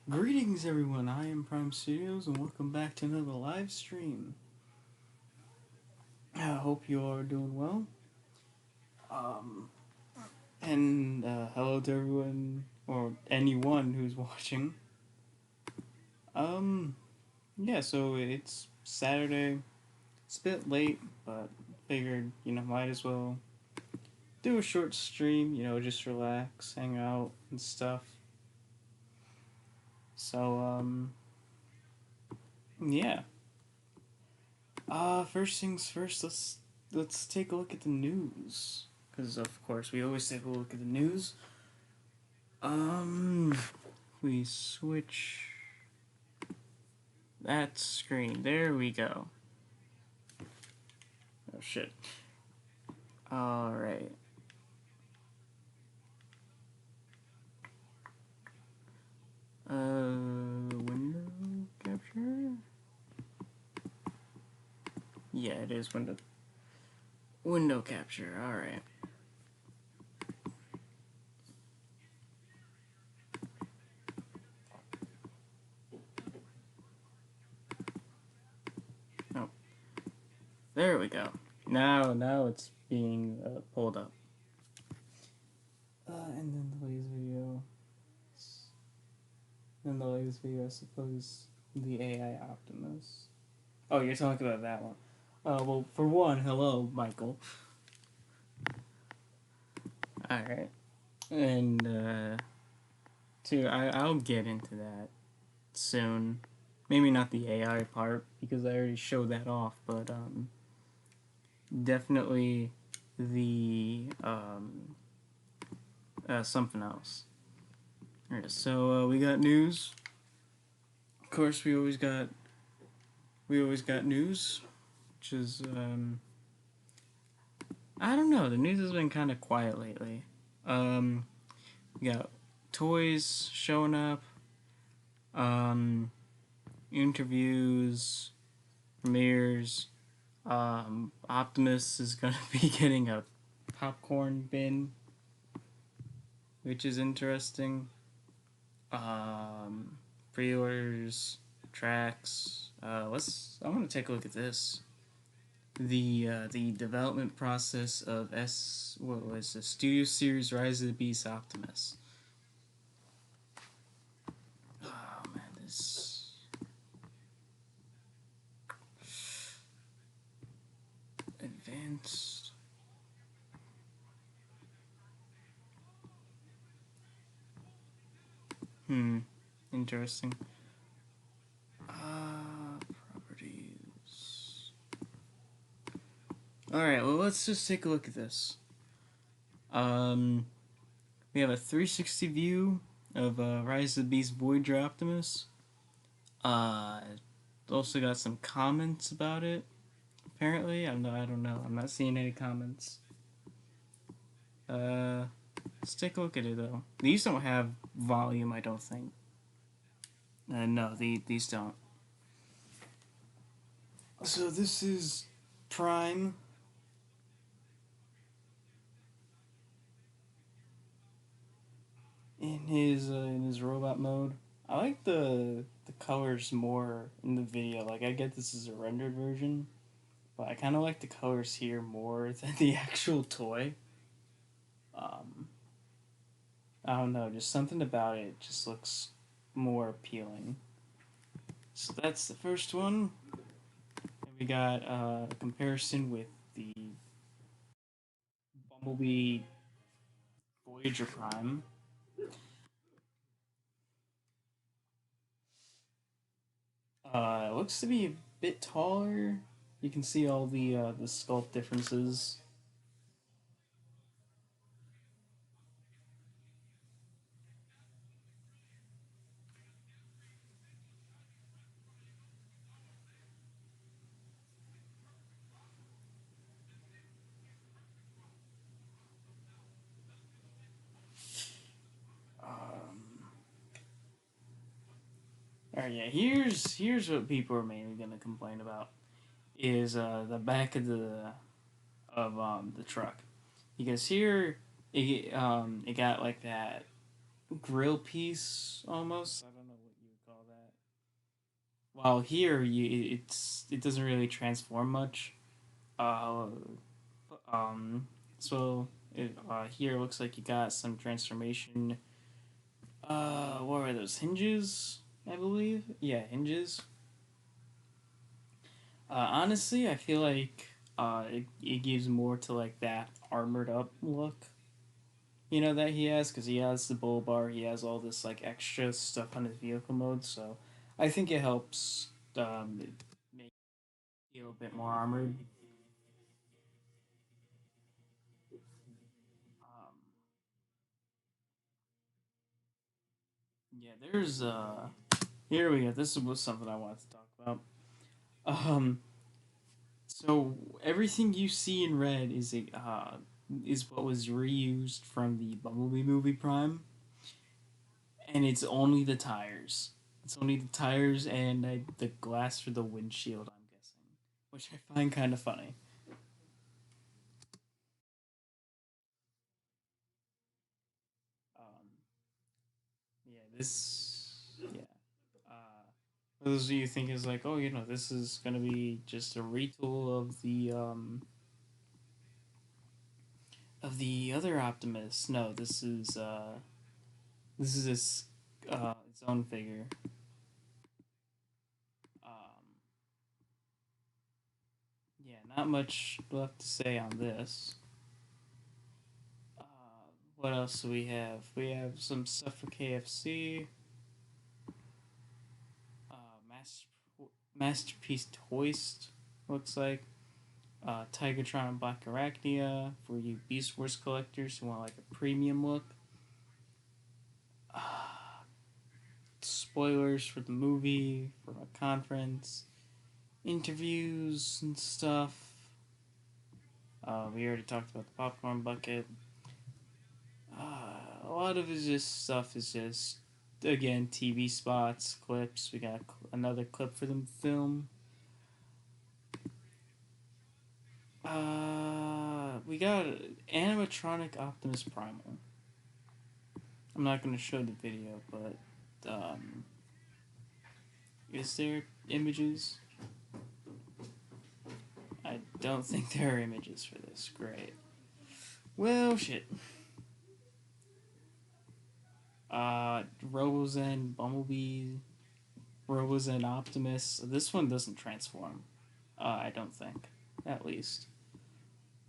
Greetings, everyone. I am Prime Studios, and welcome back to another live stream. I hope you are doing well. Um, and hello to everyone or anyone who's watching. Um, yeah. So it's Saturday. It's a bit late, but figured might as well do a short stream. Just relax, hang out, and stuff. So yeah. First things first, let's take a look at the news. Because of course we always take a look at the news. Um we switch that screen. There we go. Oh shit. Alright. Window capture? Yeah, it is window capture, alright. Oh. There we go. Now it's being pulled up. And then the latest video. In the latest video, I suppose the AI Optimus. Oh, you're talking about that one. Well, for one, hello, Michael. Alright. And, two, I'll get into that soon. Maybe not the AI part, because I already showed that off, but, definitely the, something else. Alright, so, we got news. Of course, we always got news, which is, I don't know, the news has been kind of quiet lately. We got toys showing up, interviews, premieres. Optimus is gonna be getting a popcorn bin, which is interesting. Pre-orders, tracks. I want to take a look at this. The development process of what was the Studio Series Rise of the Beast Optimus. Oh man, this advanced. Interesting. Properties. Alright, well, let's just take a look at this. We have a 360 view of Rise of the Beast Voyager Optimus. Also got some comments about it. Apparently, I don't know. I'm not seeing any comments. Let's take a look at it though. These don't have volume, I don't think. No, these don't. So this is Prime. In his robot mode. I like the colors more in the video. Like I get this is a rendered version, but I kind of like the colors here more than the actual toy. Um, I don't know, just something about it just looks more appealing. So that's the first one. And we got a comparison with the Bumblebee Voyager Prime. It looks to be a bit taller. You can see all the sculpt differences. Alright, yeah. Here's what people are mainly gonna complain about is the back of the truck, because here it got like that grill piece almost. I don't know what while here it doesn't really transform much. Uh, um, here it looks like you got some transformation. What were those hinges? I believe, yeah, hinges. Honestly, I feel like it gives more to like that armored up look, that he has because he has the bull bar, he has all this like extra stuff on his vehicle mode. So I think it helps make it feel a bit more armored. Um, yeah, there's here we go. This was something I wanted to talk about. Um, so everything you see in red is what was reused from the Bumblebee movie Prime, and it's only the tires. It's only the tires and the glass for the windshield. I'm guessing, which I find kind of funny. Um, yeah, yeah. For those of you think is like, oh, this is gonna be just a retool of the other Optimus. No, this is its own figure. Um, yeah, not much left to say on this. Uh, what else do we have? We have some stuff for KFC. Uh, Master, Masterpiece Hoist looks like. Tigertron and Black Arachnia for you Beast Wars collectors who want like a premium look. Uh, Spoilers for the movie, from a conference, interviews and stuff. We already talked about the popcorn bucket. A lot of his just stuff is just again TV spots, clips. We got another clip for the film. We got animatronic Optimus Primal. I'm not gonna show the video, but is there images? I don't think there are images for this. Great. Well, shit. Robozen, Bumblebee, Robozen, Optimus. This one doesn't transform. I don't think, at least.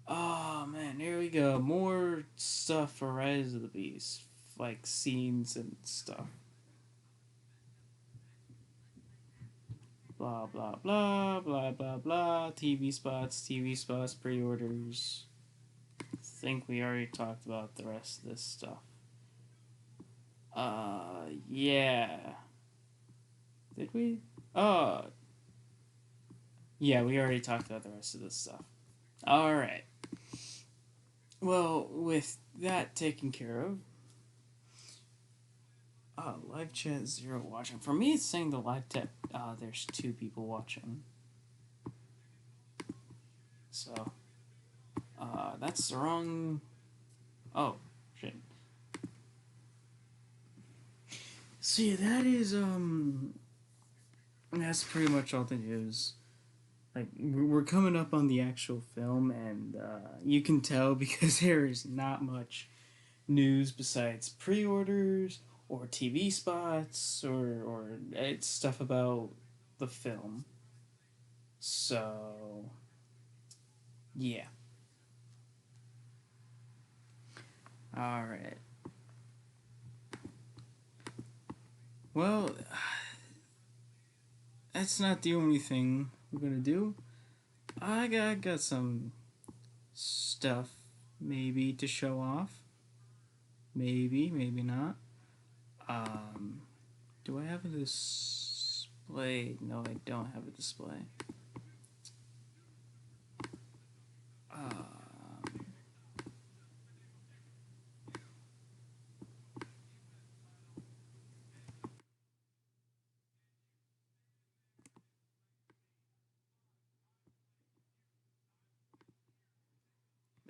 Oh man, here we go. More stuff for Rise of the Beast, like scenes and stuff. Blah blah blah blah blah blah. TV spots, pre-orders. Think we already talked about the rest of this stuff. Yeah. Did we? Uh, yeah, we already talked about the rest of this stuff. All right. Well, with that taken care of, live chat zero watching. For me, it's saying the live chat. There's two people watching. So, that's the wrong. Oh, shit. So yeah, that's pretty much all the news. Like we're coming up on the actual film, and you can tell because there is not much news besides pre-orders or TV spots or it's stuff about the film. So yeah. All right. Well, that's not the only thing we're gonna do. I got some stuff maybe to show off. Maybe, maybe not. Um, do I have a display? No, I don't have a display. Um,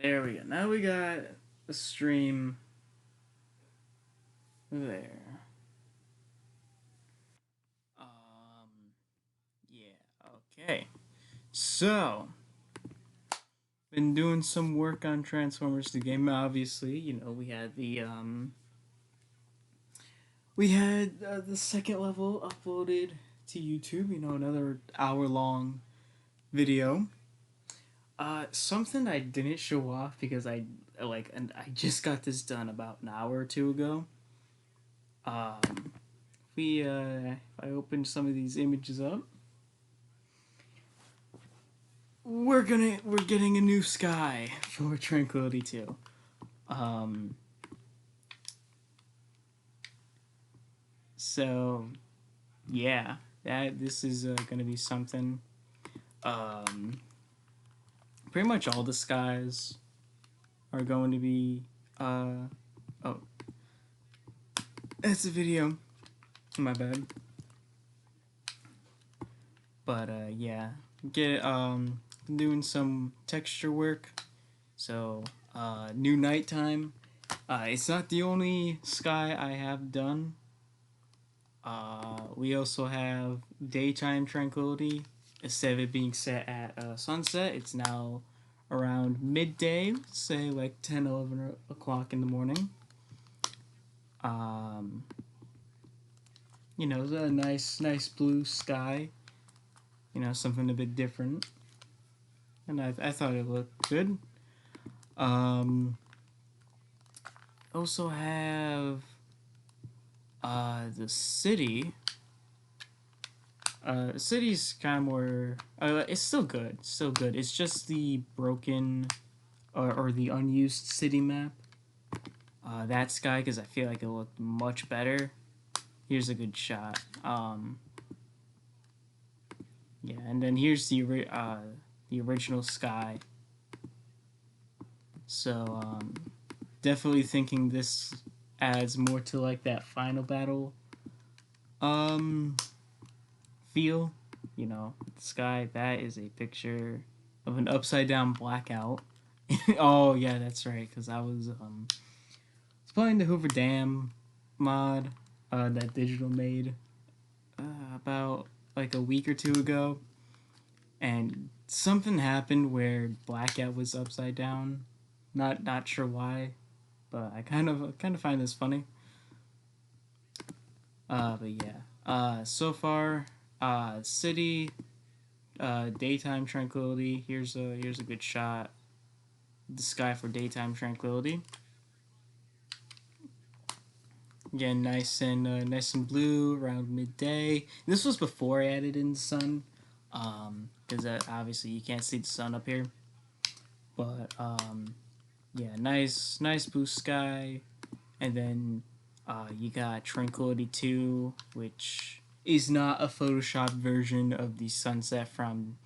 there we go. Now we got a stream there. Um, Okay, so been doing some work on Transformers the game. Obviously, we had the second level uploaded to YouTube. Another hour long video. Something I didn't show off because and I just got this done about an hour or two ago. If I open some of these images up, we're getting a new sky for Tranquility 2. Um, so yeah, that this is gonna be something. Um, Pretty much all the skies are going to be. Oh, that's a video. My bad. But yeah, get doing some texture work. So new nighttime. It's not the only sky I have done. We also have daytime tranquility. Instead of it being set at sunset, it's now around midday, say like 10, 11 o'clock in the morning. Um, it's a nice blue sky. Something a bit different. And I thought it looked good. Also have the city. The city's kind of more. It's still good. Still good. It's just the broken or the unused city map. That sky, because I feel like it looked much better. Here's a good shot. Yeah, and then here's the original sky. So definitely thinking this adds more to like that final battle feel. The sky, that is a picture of an upside down blackout. Oh yeah, that's right, because I was playing the Hoover Dam mod that Digital made about like a week or two ago, and something happened where blackout was upside down. Not sure why, but I kind of find this funny. But yeah. So far, city, daytime tranquility. Here's a good shot. The sky for daytime tranquility. Again, nice and blue around midday. This was before I added in the sun, because obviously you can't see the sun up here. But yeah, nice blue sky, and then you got Tranquility 2, which is not a Photoshop version of the sunset from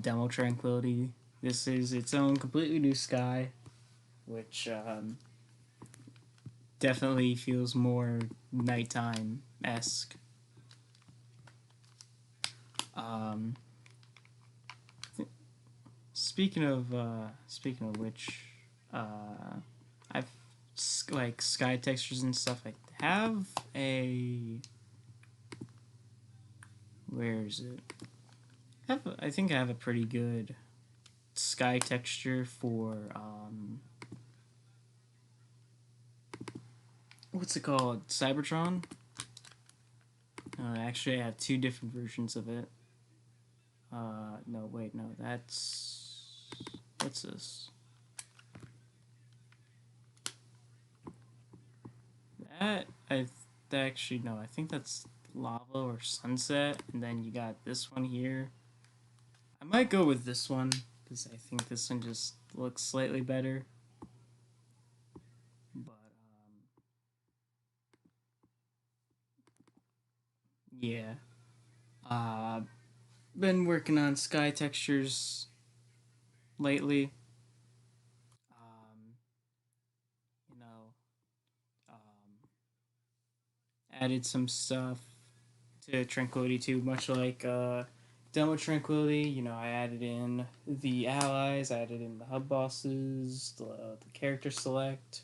Demo Tranquility. This is its own completely new sky, which definitely feels more nighttime-esque. Um, speaking of which, I've like sky textures and stuff. I have a where is it? I think I have a pretty good sky texture for what's it called? Cybertron. Actually, I have two different versions of it. No, wait, no, that's what's this? That actually no, I think that's lava or sunset, and then you got this one here. I might go with this one because I think this one just looks slightly better. But yeah, uh, been working on sky textures lately. Um, you know, um, added some stuff to Tranquility 2, much like Demo Tranquility. I added in the allies, I added in the hub bosses, the character select.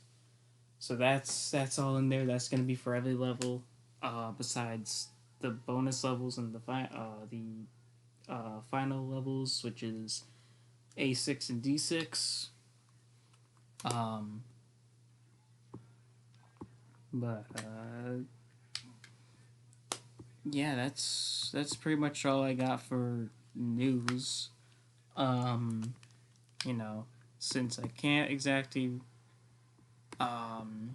So that's all in there. That's gonna be for every level, besides the bonus levels and the final levels, which is A6 and D6. Um, but yeah, that's pretty much all I got for news. Um, you know, since I can't exactly, um,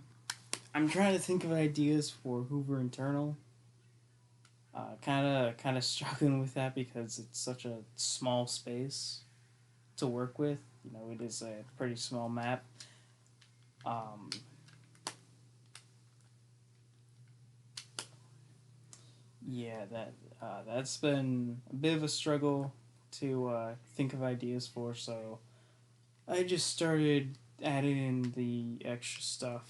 I'm trying to think of ideas for Hoover Internal. Kind of struggling with that because it's such a small space to work with. You know, it is a pretty small map. Um, yeah, that's been a bit of a struggle to think of ideas for. So I just started adding in the extra stuff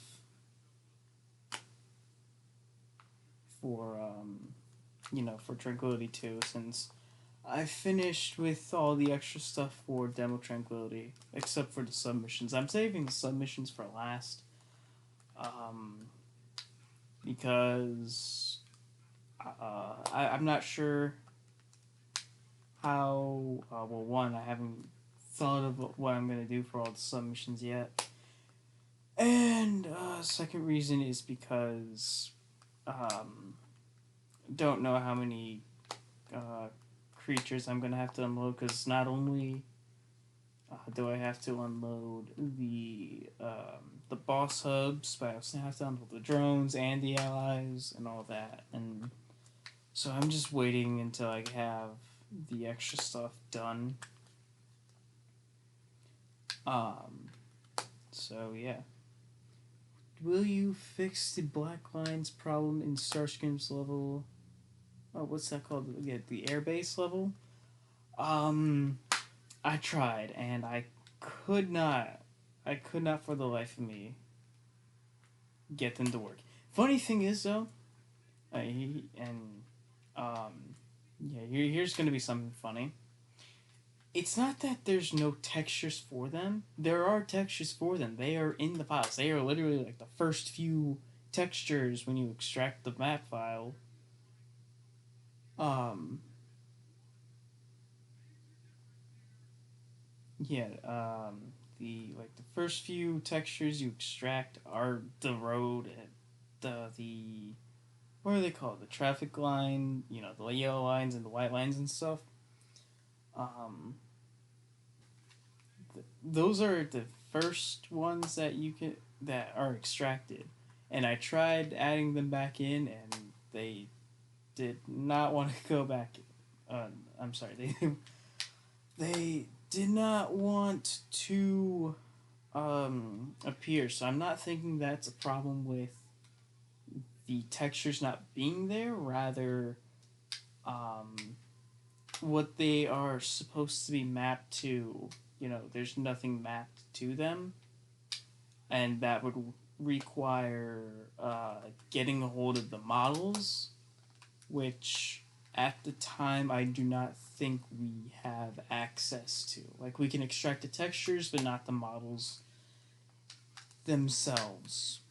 for for Tranquility 2, since I finished with all the extra stuff for Demo Tranquility, except for the submissions. I'm saving the submissions for last, um, because I'm not sure how. Well, one, I haven't thought of what I'm gonna do for all the submissions yet, and second reason is because um, don't know how many uh, creatures I'm gonna have to unload. Because not only do I have to unload the boss hubs, but I also have to unload the drones and the allies and all that. And so I'm just waiting until I have the extra stuff done. Um, so yeah. Will you fix the black lines problem in Starscream's level? Oh, what's that called? Yeah, the airbase level. Um, I tried and I could not. I could not for the life of me get them to work. Funny thing is though, and yeah, here's gonna be something funny. It's not that there's no textures for them. There are textures for them. They are in the files. They are literally like the first few textures when you extract the map file. Um, yeah. The first few textures you extract are the road, the what are they called? The traffic line. You know, the yellow lines and the white lines and stuff. Um, those are the first ones that you can that are extracted, and I tried adding them back in, and they did not want to go back. I'm sorry, they did not want to appear. So I'm not thinking that's a problem with the textures not being there. Rather, um, what they are supposed to be mapped to. You know, there's nothing mapped to them, and that would require getting a hold of the models, which at the time I do not think we have access to. Like, we can extract the textures, but not the models themselves.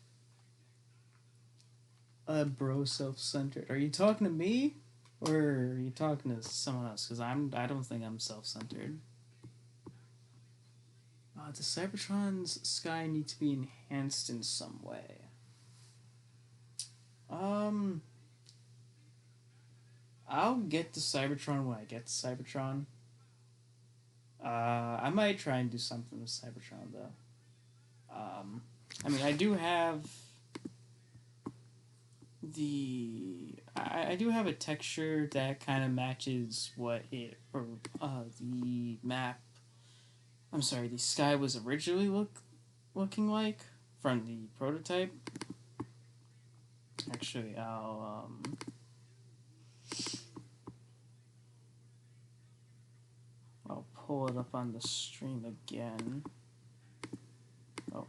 Bro, self-centered. Are you talking to me, or are you talking to someone else? Because I don't think I'm self-centered. Does Cybertron's sky need to be enhanced in some way? Um, I'll get to Cybertron when I get to Cybertron. I might try and do something with Cybertron though. Um, I mean, I do have I do have a texture that kind of matches what it or the map. I'm sorry, the sky was originally looking like from the prototype. Actually, I'll pull it up on the stream again. Oh,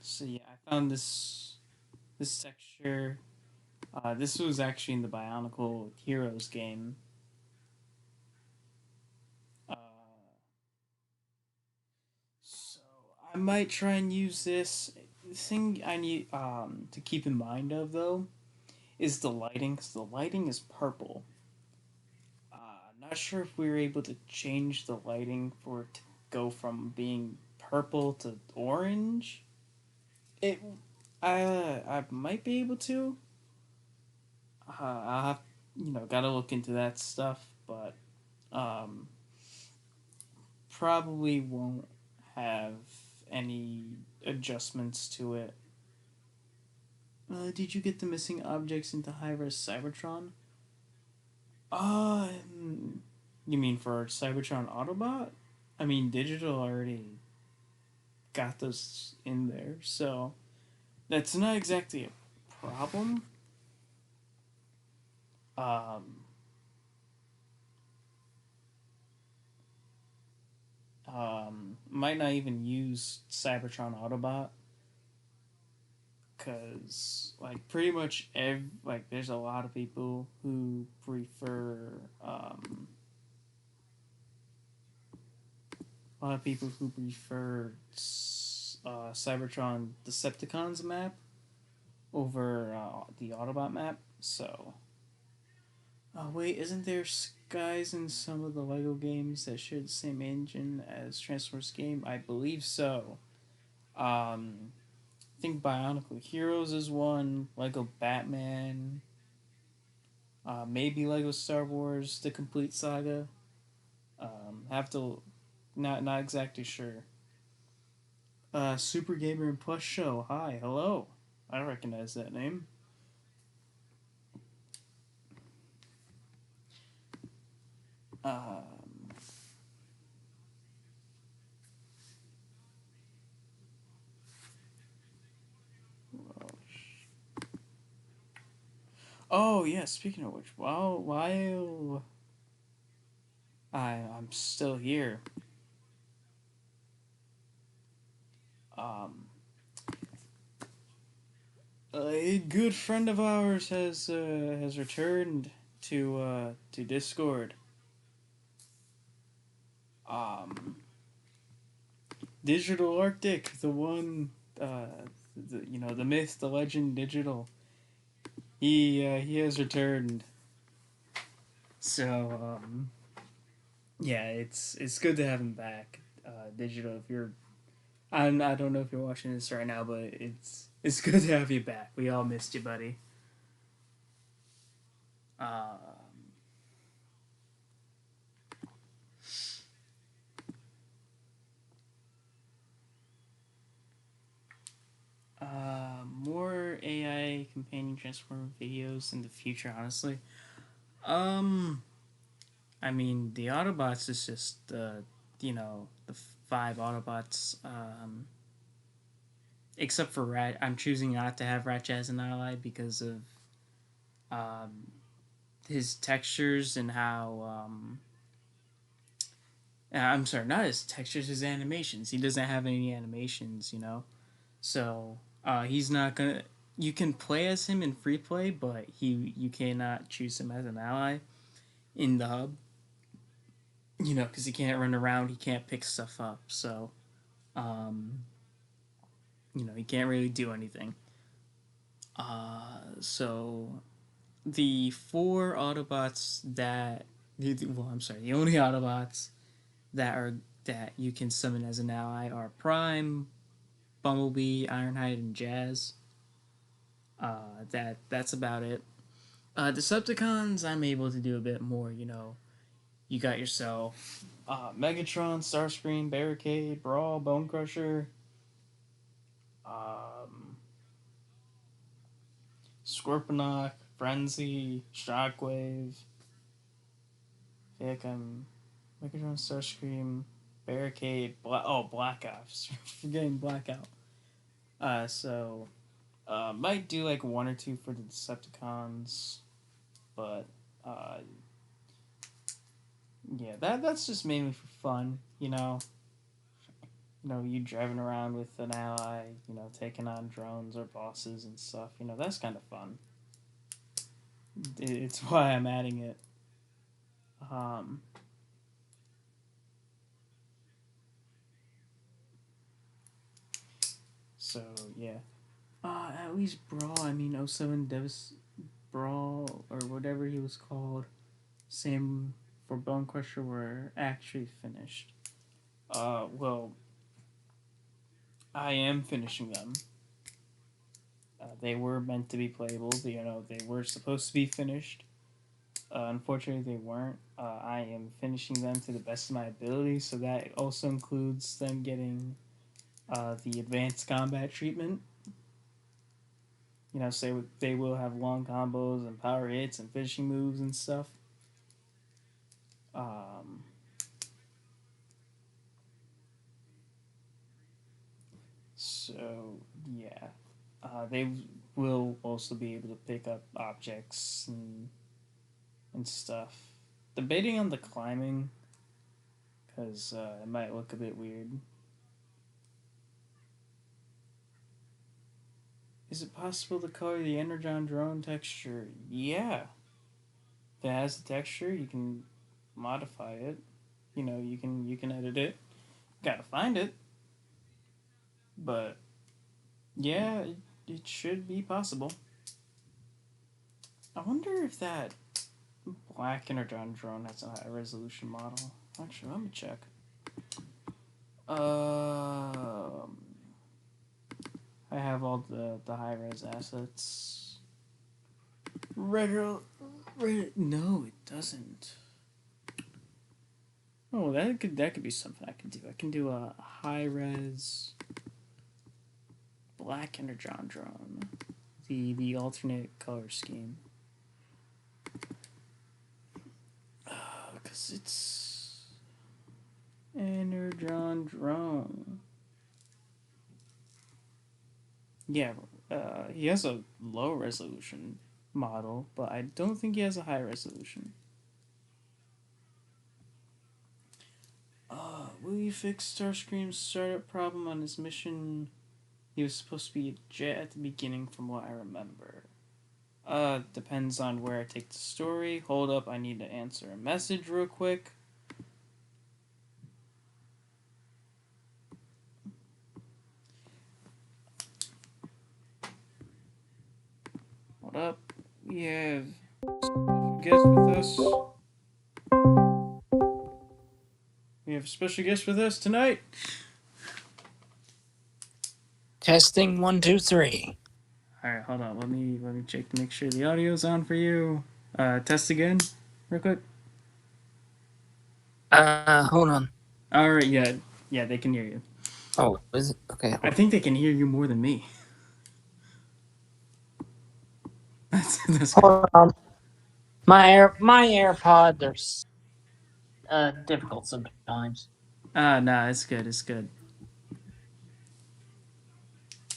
so yeah, I found this texture. This was actually in the Bionicle Heroes game. Uh, so I might try and use this. The thing I need to keep in mind of though is the lighting. 'Cause the lighting is purple. Not sure if we were able to change the lighting for it to go from being purple to orange. It, I might be able to. I'll have, gotta look into that stuff, but um, probably won't have any adjustments to it. Did you get the missing objects into high-res Cybertron? You mean for Cybertron Autobot? I mean, Digital already got those in there, so that's not exactly a problem. Um, might not even use Cybertron Autobot because pretty much there's a lot of people who prefer a lot of people who prefer Cybertron Decepticons map over the Autobot map. So, wait, isn't there skies in some of the Lego games that share the same engine as Transformers game? I believe so. I think Bionicle Heroes is one. Lego Batman. Maybe Lego Star Wars: The Complete Saga. Have to, not exactly sure. Super Gamer and Plus Show. Hi, hello. I recognize that name. Um, oh yeah. Speaking of which, while I'm still here, um, a good friend of ours has returned to Discord. Um, Digital Arctic, the one, the myth, the legend, Digital. He has returned. So yeah, it's good to have him back. Digital, if you're, I don't know if you're watching this right now, but it's good to have you back. We all missed you, buddy. Uh, more AI companion transformer videos in the future, honestly. Um, I mean, the Autobots is just the five Autobots. Except for Rat, I'm choosing not to have Ratchet as an ally because of um, his textures and how. I'm sorry, not his textures, his animations. He doesn't have any animations, So he's not gonna. You can play as him in free play, but you cannot choose him as an ally in the hub. Because he can't run around, he can't pick stuff up, so um, he can't really do anything. So the four Autobots I'm sorry, the only Autobots that you can summon as an ally are Prime, Bumblebee, Ironhide, and Jazz. That's about it. Decepticons, I'm able to do a bit more. You got yourself Megatron, Starscream, Barricade, Brawl, Bone Crusher, um, Scorponok, Frenzy, Shockwave. I feel like I'm Megatron, Starscream, Barricade, Blackout. Forgetting Blackout. So might do like one or two for the Decepticons, but uh, yeah, that's just mainly for fun. You driving around with an ally, taking on drones or bosses and stuff. That's kind of fun. It's why I'm adding it. Um, so yeah. At least Brawl. I mean, 07 Devas. Brawl or whatever he was called, same for Bone Crusher, were actually finished. Well, I am finishing them. They were meant to be playable. They were supposed to be finished. Unfortunately, they weren't. I am finishing them to the best of my ability, so that also includes them getting the advanced combat treatment. So they will have long combos and power hits and finishing moves and stuff. Um, so yeah, they will also be able to pick up objects and stuff. Debating on the climbing because it might look a bit weird. Is it possible to color the Energon drone texture? Yeah. If it has the texture, you can modify it. You can edit it. Gotta find it. But yeah, it should be possible. I wonder if that black Energon drone has a high resolution model. Actually, let me check. Um, I have all the high res assets. Red. No, it doesn't. Oh, that could be something I can do. I can do a high res black Energon drone. The alternate color scheme. Cause it's Energon drone. Yeah, he has a low resolution model, but I don't think he has a high resolution. Will you fix Starscream's startup problem on his mission? He was supposed to be a jet at the beginning, from what I remember. Depends on where I take the story. Hold up, I need to answer a message real quick. Hold up. We have a guest with us. We have a special guest with us tonight. Testing 1, 2, 3. All right, hold on. Let me check to make sure the audio's on for you. Test again, real quick. Hold on. All right, yeah, they can hear you. Oh, is it? Okay. I think they can hear you more than me. That's good. Hold on. My AirPods are difficult sometimes. Nah, it's good. It's good.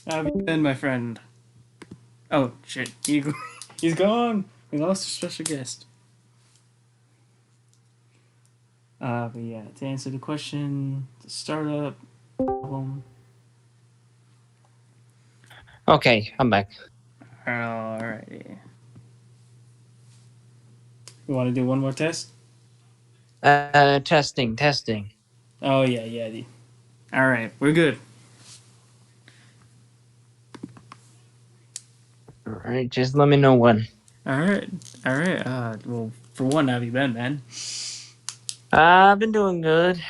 How have you been, my friend? Oh shit, he's gone. We lost a special guest. But yeah, to answer the question, the startup problem. Okay, I'm back. Alrighty. You want to do one more test? Testing. Oh yeah. All right, we're good. All right, just let me know when. All right. Well, for one, how have you been, man? I've been doing good.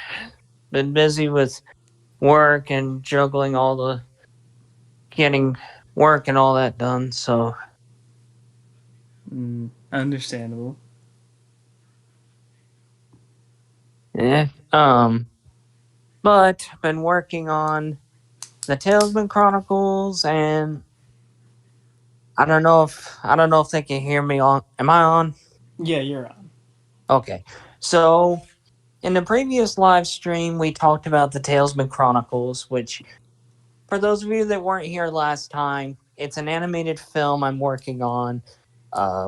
Been busy with work and juggling all the getting work and all that done. So Understandable. yeah. But I've been working on the Talesman Chronicles, and I don't know if they can hear me on. Am I on? Yeah, you're on. Okay. So in the previous live stream, we talked about the Talesman Chronicles, which, for those of you that weren't here last time, it's an animated film I'm working on.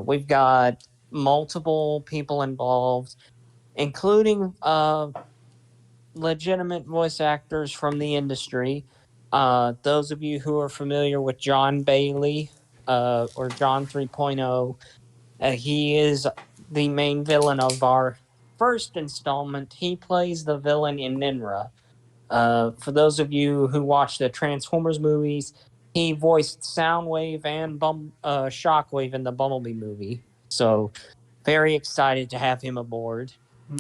We've got multiple people involved, including legitimate voice actors from the industry. Those of you who are familiar with John Bailey or John 3.0, he is the main villain of our first installment. He plays the villain in Ninra. For those of you who watch the Transformers movies, He voiced Soundwave and Shockwave in the Bumblebee movie. So very excited to have him aboard.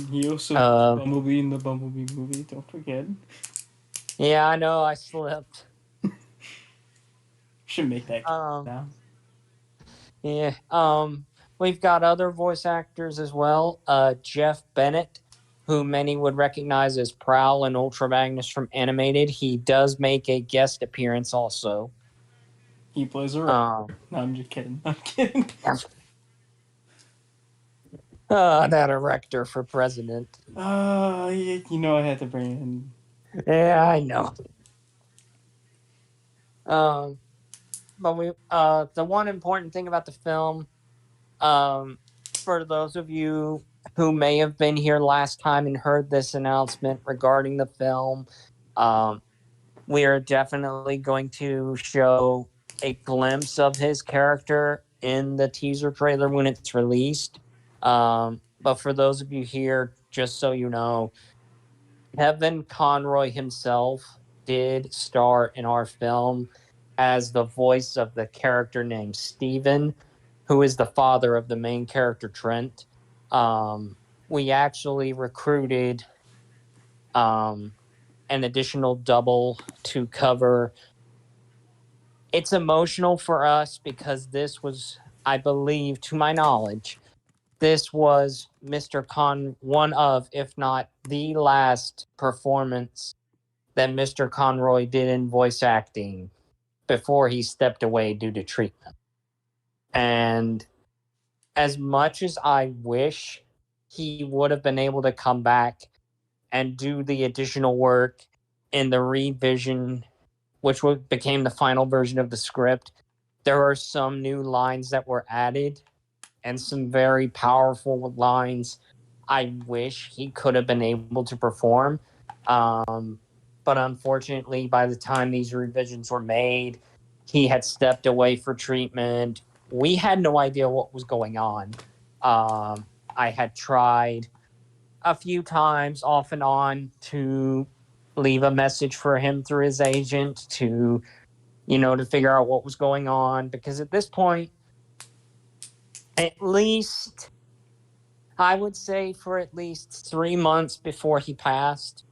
He also voiced Uh, Bumblebee in the Bumblebee movie. Don't forget. yeah, I know I slipped. Should make that Um, now. yeah. We've got other voice actors as well. Jeff Bennett, who many would recognize as Prowl and Ultra Magnus from Animated. He does make a guest appearance also. He plays a role. Um, No, I'm just kidding. I'm kidding. that erector for president. You know I had to bring in. Yeah, I know. Um, but the one important thing about the film, um, for those of you who may have been here last time and heard this announcement regarding the film, um, we are definitely going to show a glimpse of his character in the teaser trailer when it's released. But for those of you here, just so you know, Kevin Conroy himself did star in our film as the voice of the character named Steven, who is the father of the main character, Trent. We actually recruited um, an additional double to cover. It's emotional for us because this was, I believe, to my knowledge, this was one of, if not the last performance that Mr. Conroy did in voice acting before he stepped away due to treatment. And as much as I wish he would have been able to come back and do the additional work in the revision, which became the final version of the script, there are some new lines that were added and some very powerful lines I wish he could have been able to perform. But unfortunately, by the time these revisions were made, he had stepped away for treatment. We had no idea what was going on. I had tried a few times off and on to leave a message for him through his agent to, to figure out what was going on. Because at this point, at least, I would say for at least 3 months before he passed,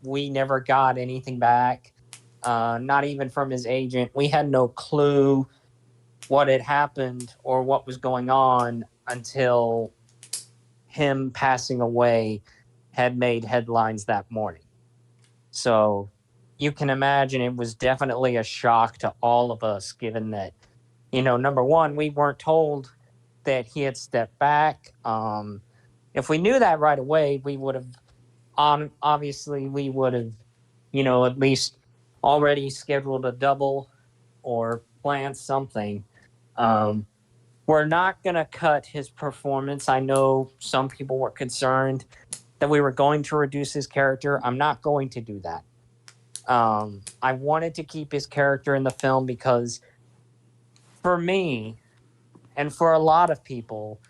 we never got anything back, not even from his agent. We had no clue what had happened or what was going on until him passing away had made headlines that morning. So you can imagine it was definitely a shock to all of us, given that, number one, we weren't told that he had stepped back. If we knew that right away, we would have, obviously, we would have, at least already scheduled a double or planned something. We're not going to cut his performance. I know some people were concerned that we were going to reduce his character. I'm not going to do that. I wanted to keep his character in the film because for me and for a lot of people,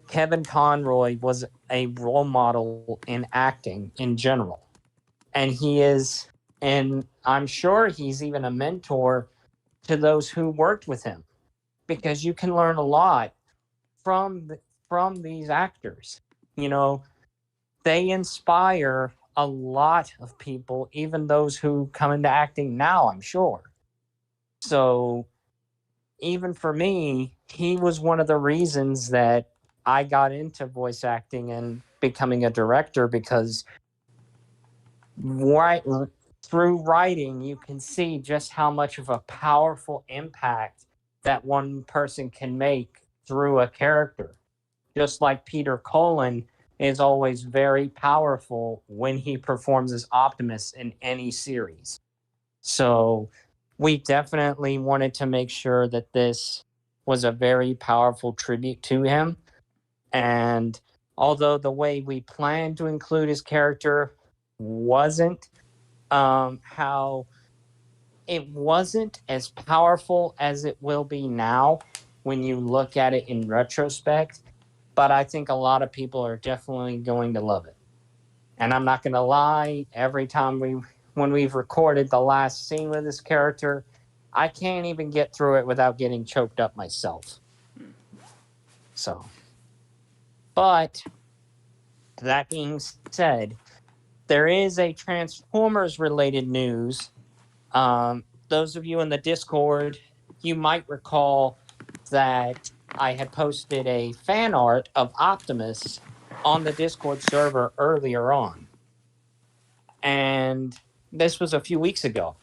Kevin Conroy was a role model in acting in general. And he is, and I'm sure he's even a mentor to those who worked with him because you can learn a lot from from these actors. You know, they inspire a lot of people, even those who come into acting now, I'm sure. So even for me, he was one of the reasons that I got into voice acting and becoming a director because right through writing, you can see just how much of a powerful impact that one person can make through a character. Just like Peter Cullen is always very powerful when he performs as Optimus in any series. So we definitely wanted to make sure that this was a very powerful tribute to him. And although the way we planned to include his character wasn't how it wasn't as powerful as it will be now when you look at it in retrospect, but I think a lot of people are definitely going to love it. And I'm not going to lie, every time we when we've recorded the last scene with this character, I can't even get through it without getting choked up myself. So, but that being said, there is a Transformers related news. Those of you in the Discord, you might recall that I had posted a fan art of Optimus on the Discord server earlier on. And this was a few weeks ago.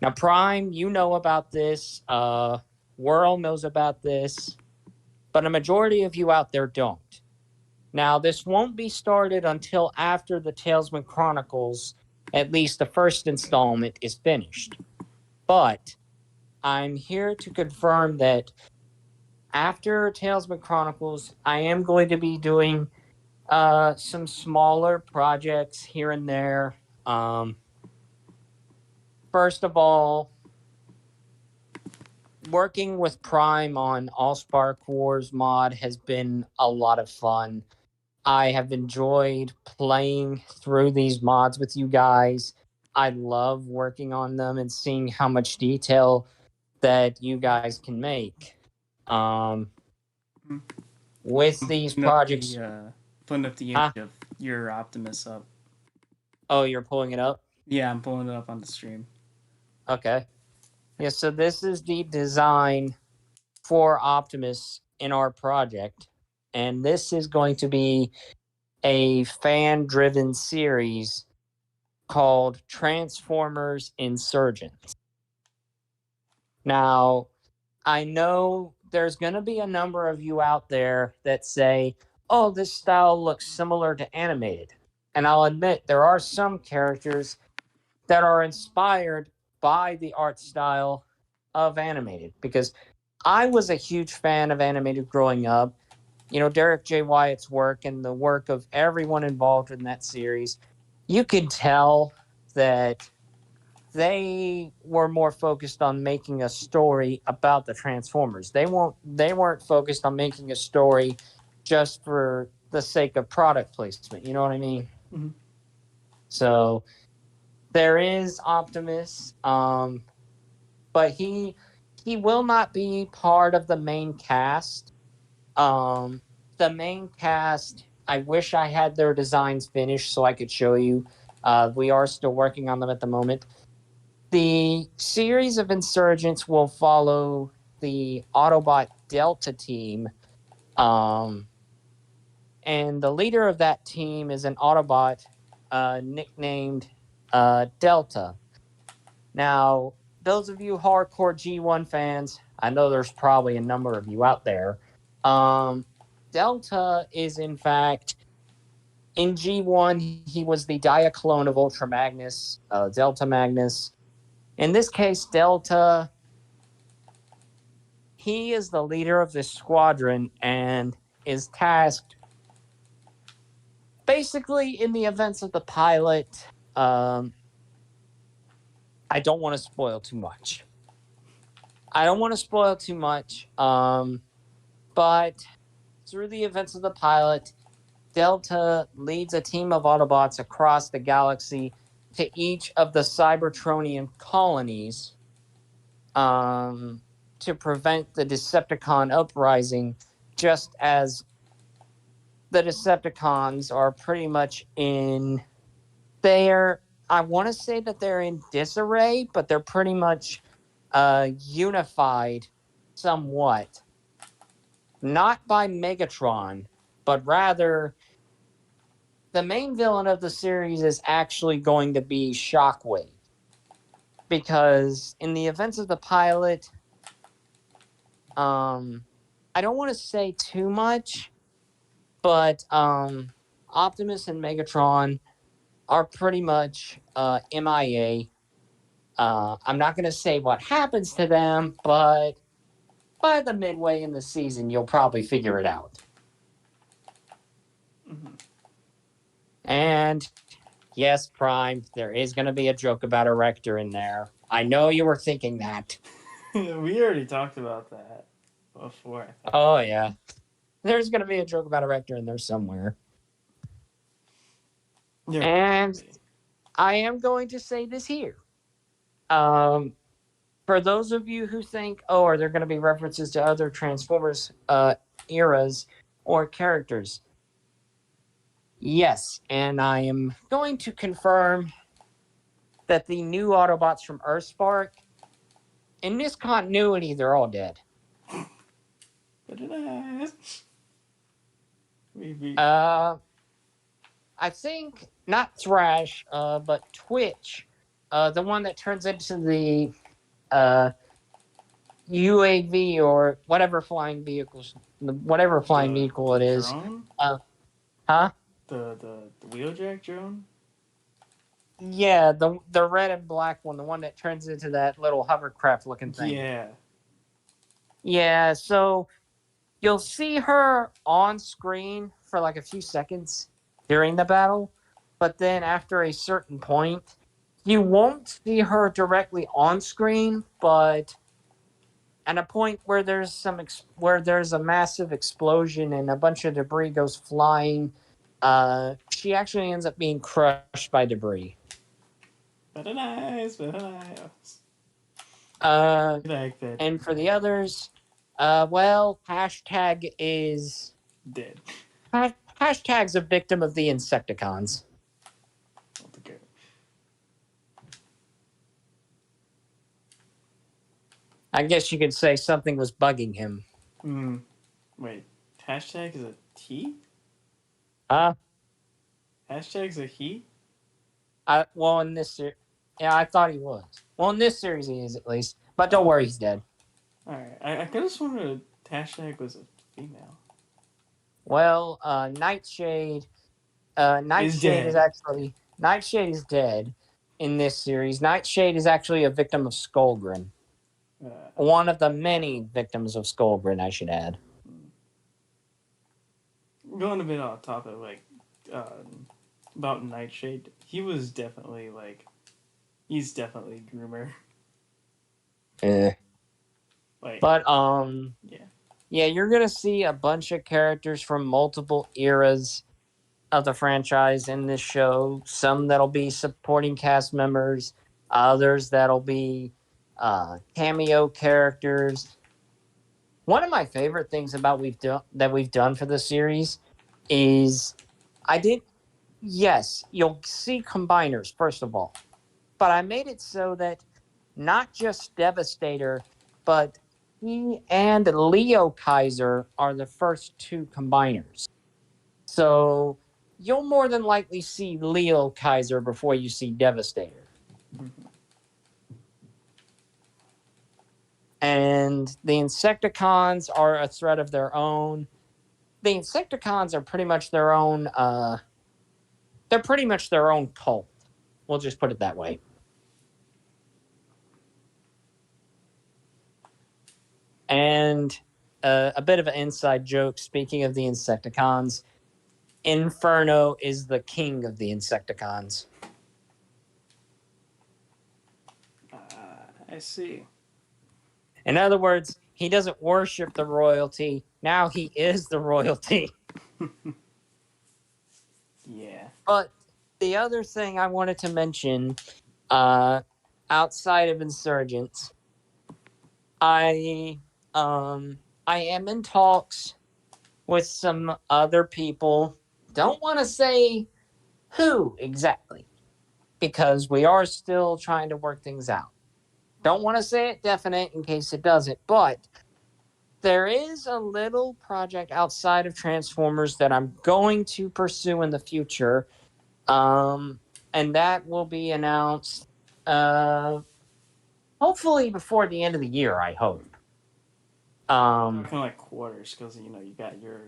Now, Prime, you know about this. Whirl knows about this. But a majority of you out there don't. Now, this won't be started until after the Talesman Chronicles, at least the first installment, is finished. But I'm here to confirm that after Talesman Chronicles, I am going to be doing some smaller projects here and there. First of all, working with Prime on AllSpark Wars mod has been a lot of fun. I have enjoyed playing through these mods with you guys. I love working on them and seeing how much detail that you guys can make. With these projects, putting up the image of your Optimus up. Oh, you're pulling it up? Yeah, I'm pulling it up on the stream. Okay. Yeah, so this is the design for Optimus in our project. And this is going to be a fan-driven series called Transformers Insurgents. Now, I know there's going to be a number of you out there that say, oh, this style looks similar to animated. And I'll admit, there are some characters that are inspired by the art style of animated, because I was a huge fan of animated growing up. You know, Derek J. Wyatt's work and the work of everyone involved in that series, you could tell that they were more focused on making a story about the Transformers. They weren't focused on making a story just for the sake of product placement. You know what I mean? Mm-hmm. So there is Optimus, but he will not be part of the main cast. The main cast, I wish I had their designs finished so I could show you. We are still working on them at the moment. The series of Insurgents will follow the Autobot Delta team. And the leader of that team is an Autobot nicknamed Delta. Now, those of you hardcore G1 fans, I know there's probably a number of you out there. Delta is, in fact, in G1, he was the Diaclone of Ultra Magnus, Delta Magnus. In this case, Delta, he is the leader of this squadron and is tasked, basically, in the events of the pilot. I don't want to spoil too much. But through the events of the pilot, Delta leads a team of Autobots across the galaxy to each of the Cybertronian colonies to prevent the Decepticon uprising, just as the Decepticons are pretty much I want to say that they're in disarray, but they're pretty much unified somewhat. Not by Megatron, but rather the main villain of the series is actually going to be Shockwave. Because in the events of the pilot, I don't want to say too much, but Optimus and Megatron are pretty much MIA. I'm not going to say what happens to them, but by the midway in the season, you'll probably figure it out. Mm-hmm. And yes, Prime, there is going to be a joke about Erector in there. I know you were thinking that. We already talked about that before. Oh, yeah. There's going to be a joke about Erector in there somewhere. And I am going to say this here. Um, for those of you who think, oh, are there going to be references to other Transformers eras or characters? Yes, and I am going to confirm that the new Autobots from Earthspark, in this continuity, they're all dead. Maybe. I think not Thrash, but Twitch, the one that turns into the UAV or whatever flying vehicles, whatever flying vehicle The it is. drone? Huh? The wheeljack drone? Yeah, the red and black one, the one that turns into that little hovercraft looking thing. Yeah. Yeah, so you'll see her on screen for like a few seconds during the battle, but then after a certain point, you won't see her directly on screen, but at a point where where there's a massive explosion and a bunch of debris goes flying, she actually ends up being crushed by debris. Very nice, very nice. Uh, Like that. and for the others, well, hashtag is Dead. hashtag's a victim of the Insecticons. Okay. I guess you could say something was bugging him. Wait. Hashtag is a T? Uh, Hashtag's a he? well, in this series, yeah, I thought he was. Well, in this series, he is at least. But don't worry, he's dead. Alright. I could have sworn a hashtag was a female. Well, Nightshade. Nightshade is actually Nightshade is dead in this series. Nightshade is actually a victim of Skullgrin. One of the many victims of Skullgrin, I should add. Going a bit off topic, about Nightshade, he's definitely groomer. But yeah, you're gonna see a bunch of characters from multiple eras of the franchise in this show. Some that'll be supporting cast members, others that'll be cameo characters. One of my favorite things about we've done for the series is yes, you'll see combiners first of all, but I made it so that not just Devastator, but he and Leo Kaiser are the first two combiners. So you'll more than likely see Leo Kaiser before you see Devastator. And the Insecticons are a threat of their own. The Insecticons are pretty much their own. They're pretty much their own cult. We'll just put it that way. And a bit of an inside joke. Speaking of the Insecticons, Inferno is the king of the Insecticons. I see. In other words, he doesn't worship the royalty. Now he is the royalty. Yeah. But the other thing I wanted to mention, outside of Insurgents, I am in talks with some other people. Don't want to say who exactly, because we are still trying to work things out. Don't want to say it definite in case it doesn't, but there is a little project outside of Transformers that I'm going to pursue in the future. And that will be announced hopefully before the end of the year, I hope. Kind of like quarters, because you got your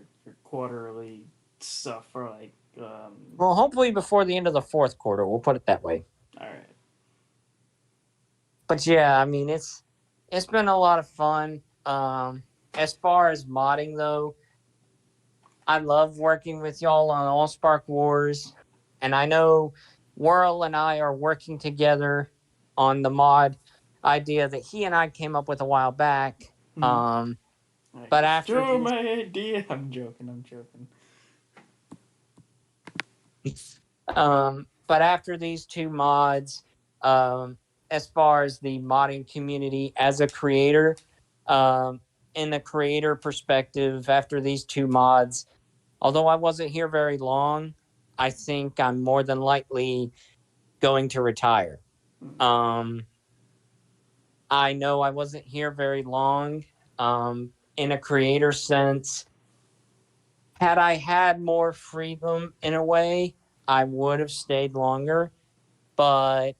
quarterly stuff for well, hopefully before the end of the fourth quarter, we'll put it that way. All right. But yeah, I mean it's been a lot of fun. As far as modding though, I love working with y'all on AllSpark Wars, and I know Whirl and I are working together on the mod idea that he and I came up with a while back. But after my idea, I'm joking. But after these two mods, um, as far as the modding community as a creator, um, in the creator perspective, after these two mods, although I wasn't here very long, I think I'm more than likely going to retire. Um, I know I wasn't here very long. In a creator sense, had I had more freedom in a way, I would have stayed longer. But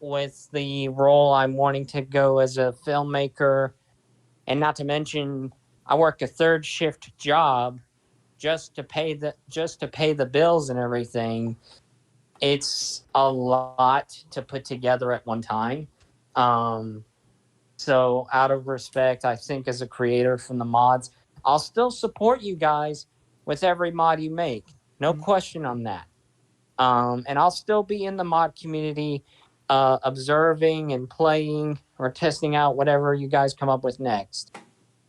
with the role I'm wanting to go as a filmmaker, and not to mention, I work a third shift job just to pay the bills and everything. It's a lot to put together at one time. Um, so out of respect, I think as a creator from the mods, I'll still support you guys with every mod you make. No Mhm. question on that. And I'll still be in the mod community, observing and playing or testing out whatever you guys come up with next.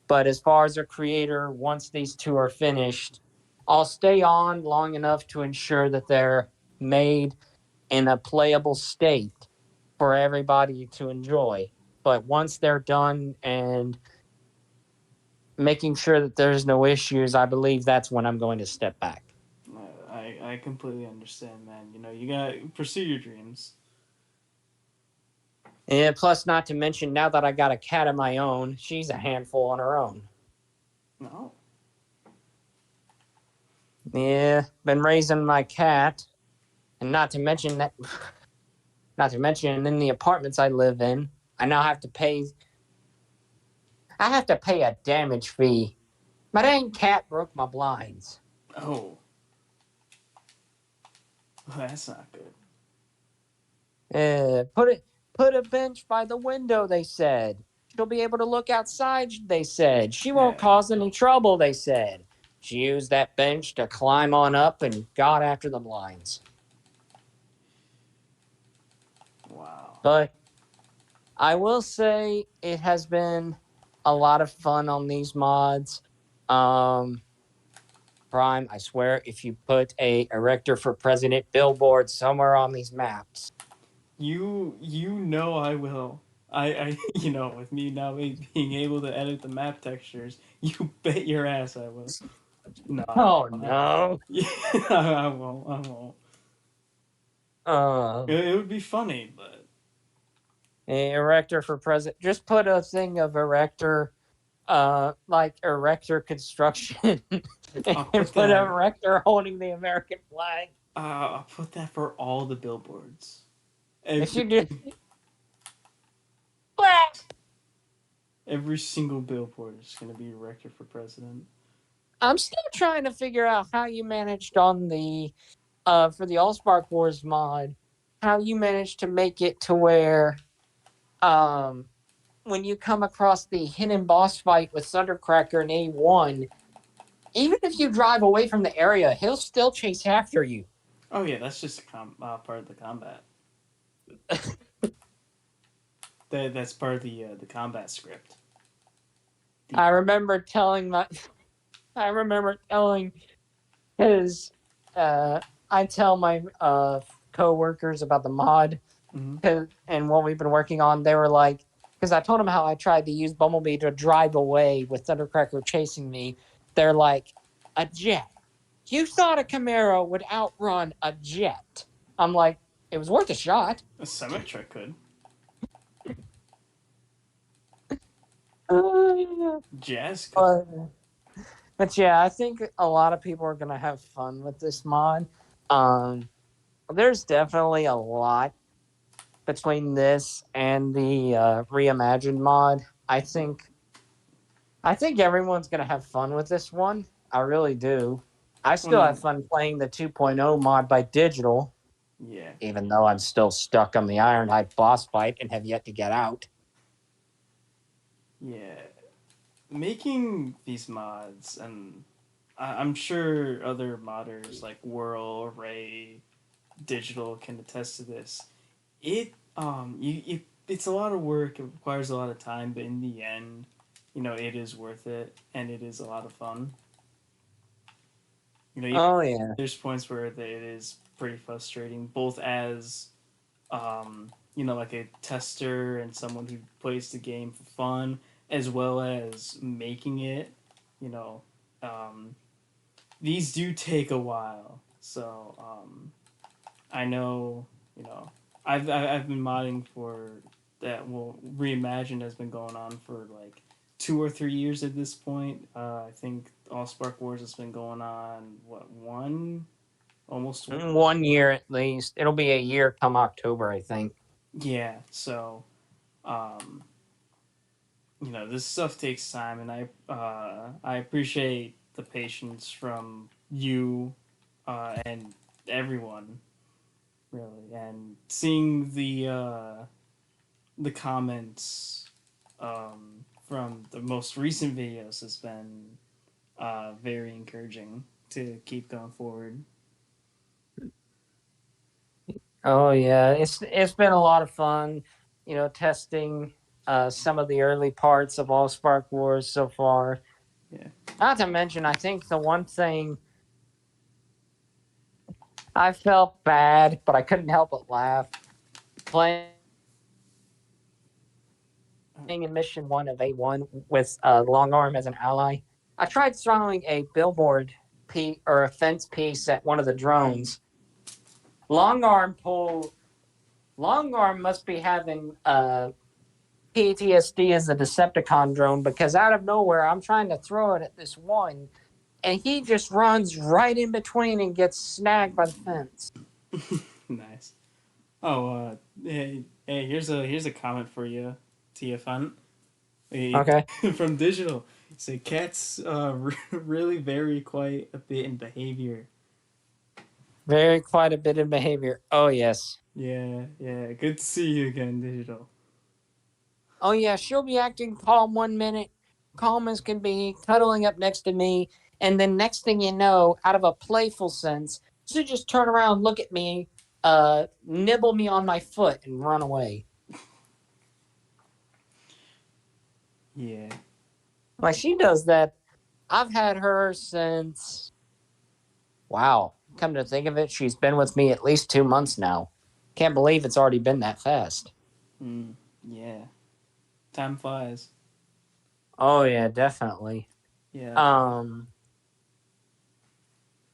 But as far as a creator, once these two are finished, I'll stay on long enough to ensure that they're made in a playable state for everybody to enjoy. But once they're done and making sure that there's no issues, I believe that's when I'm going to step back. I completely understand, man. You know, you gotta pursue your dreams. And plus, not to mention, now that I got a cat of my own, she's a handful on her own. No. Yeah, been raising my cat, and not to mention in the apartments I live in, I now have to pay. I have to pay a damage fee. My dang cat broke my blinds. Oh, well, that's not good. Put a bench by the window. They said she'll be able to look outside. They said she won't Yeah. cause any trouble. They said she used that bench to climb on up and got after the blinds. Wow. But I will say it has been a lot of fun on these mods. Um, Prime, I swear, if you put a erector for president billboard somewhere on these maps, You know I will. I you know with me now being able to edit the map textures, you bet your ass I will. No, oh I, no, yeah, I won't. I won't. uh, It would be funny, but a erector for president. Just put a thing of erector, like erector construction, I'll and put put a that. erector holding the American flag. I'll put that for all the billboards. If Every you do, every single billboard is gonna be erected for president. I'm still trying to figure out how you managed on the for the Allspark Wars mod, how you managed to make it to where um when you come across the hidden boss fight with Thundercracker and A1, even if you drive away from the area, he'll still chase after you. Oh yeah, that's just part of the combat. That's part of the combat script. The I remember telling my I remember telling his I tell my co-workers about the mod Mhm. and what we've been working on. They were like, because I told them how I tried to use Bumblebee to drive away with Thundercracker chasing me. They're like, a jet. You thought a Camaro would outrun a jet? I'm like, it was worth a shot. A Symmetra could. Uh, Jazz could. but, but yeah, I think a lot of people are gonna have fun with this mod. Um, there's definitely a lot between this and the reimagined mod. I think everyone's gonna have fun with this one. I really do. I Well, still have no. fun playing the 2.0 mod by Digital, Yeah. even though I'm still stuck on the Ironhide boss fight and have yet to get out. Yeah. Making these mods, and I'm sure other modders like Whirl, Ray, Digital can attest to this. It's a lot of work. It requires a lot of time, but in the end, it is worth it, and it is a lot of fun. You know, even Oh yeah. there's points where it is pretty frustrating, both as like a tester and someone who plays the game for fun, as well as making it. You know, um, these do take a while, so I know. You know, I've been modding for that. Well, Reimagined has been going on for like 2 or 3 years at this point. I think AllSpark Wars has been going on what one almost 1 year at least. It'll be a year come October, I think. yeah. So um, this stuff takes time, and I appreciate the patience from you and everyone really, and seeing the comments from the most recent videos has been very encouraging to keep going forward. Oh yeah, it's been a lot of fun, testing some of the early parts of AllSpark Wars so far. Yeah. Not to mention, I think the one thing I felt bad, but I couldn't help but laugh playing in Mission One of A1 with Long Arm as an ally. I tried throwing a billboard piece or a fence piece at one of the drones. Long Arm pulled. Long Arm must be having PTSD as a Decepticon drone because out of nowhere, I'm trying to throw it at this one, and he just runs right in between and gets snagged by the fence. Nice. Oh, hey, here's a comment for you, Tia Fun. Okay. From Digital. Say cats really vary quite a bit in behavior. Very quite a bit of behavior. Oh, yes. Yeah, yeah. Good to see you again, Digital. Oh, yeah. She'll be acting calm 1 minute, calm as can be, cuddling up next to me. And then next thing you know, out of a playful sense, she'll just turn around, look at me, nibble me on my foot, and run away. Yeah. Like she does that. I've had her since. Wow. Come to think of it, she's been with me at least 2 months now. Can't believe it's already been that fast. Yeah. Time flies. Oh yeah, definitely. Yeah. Um,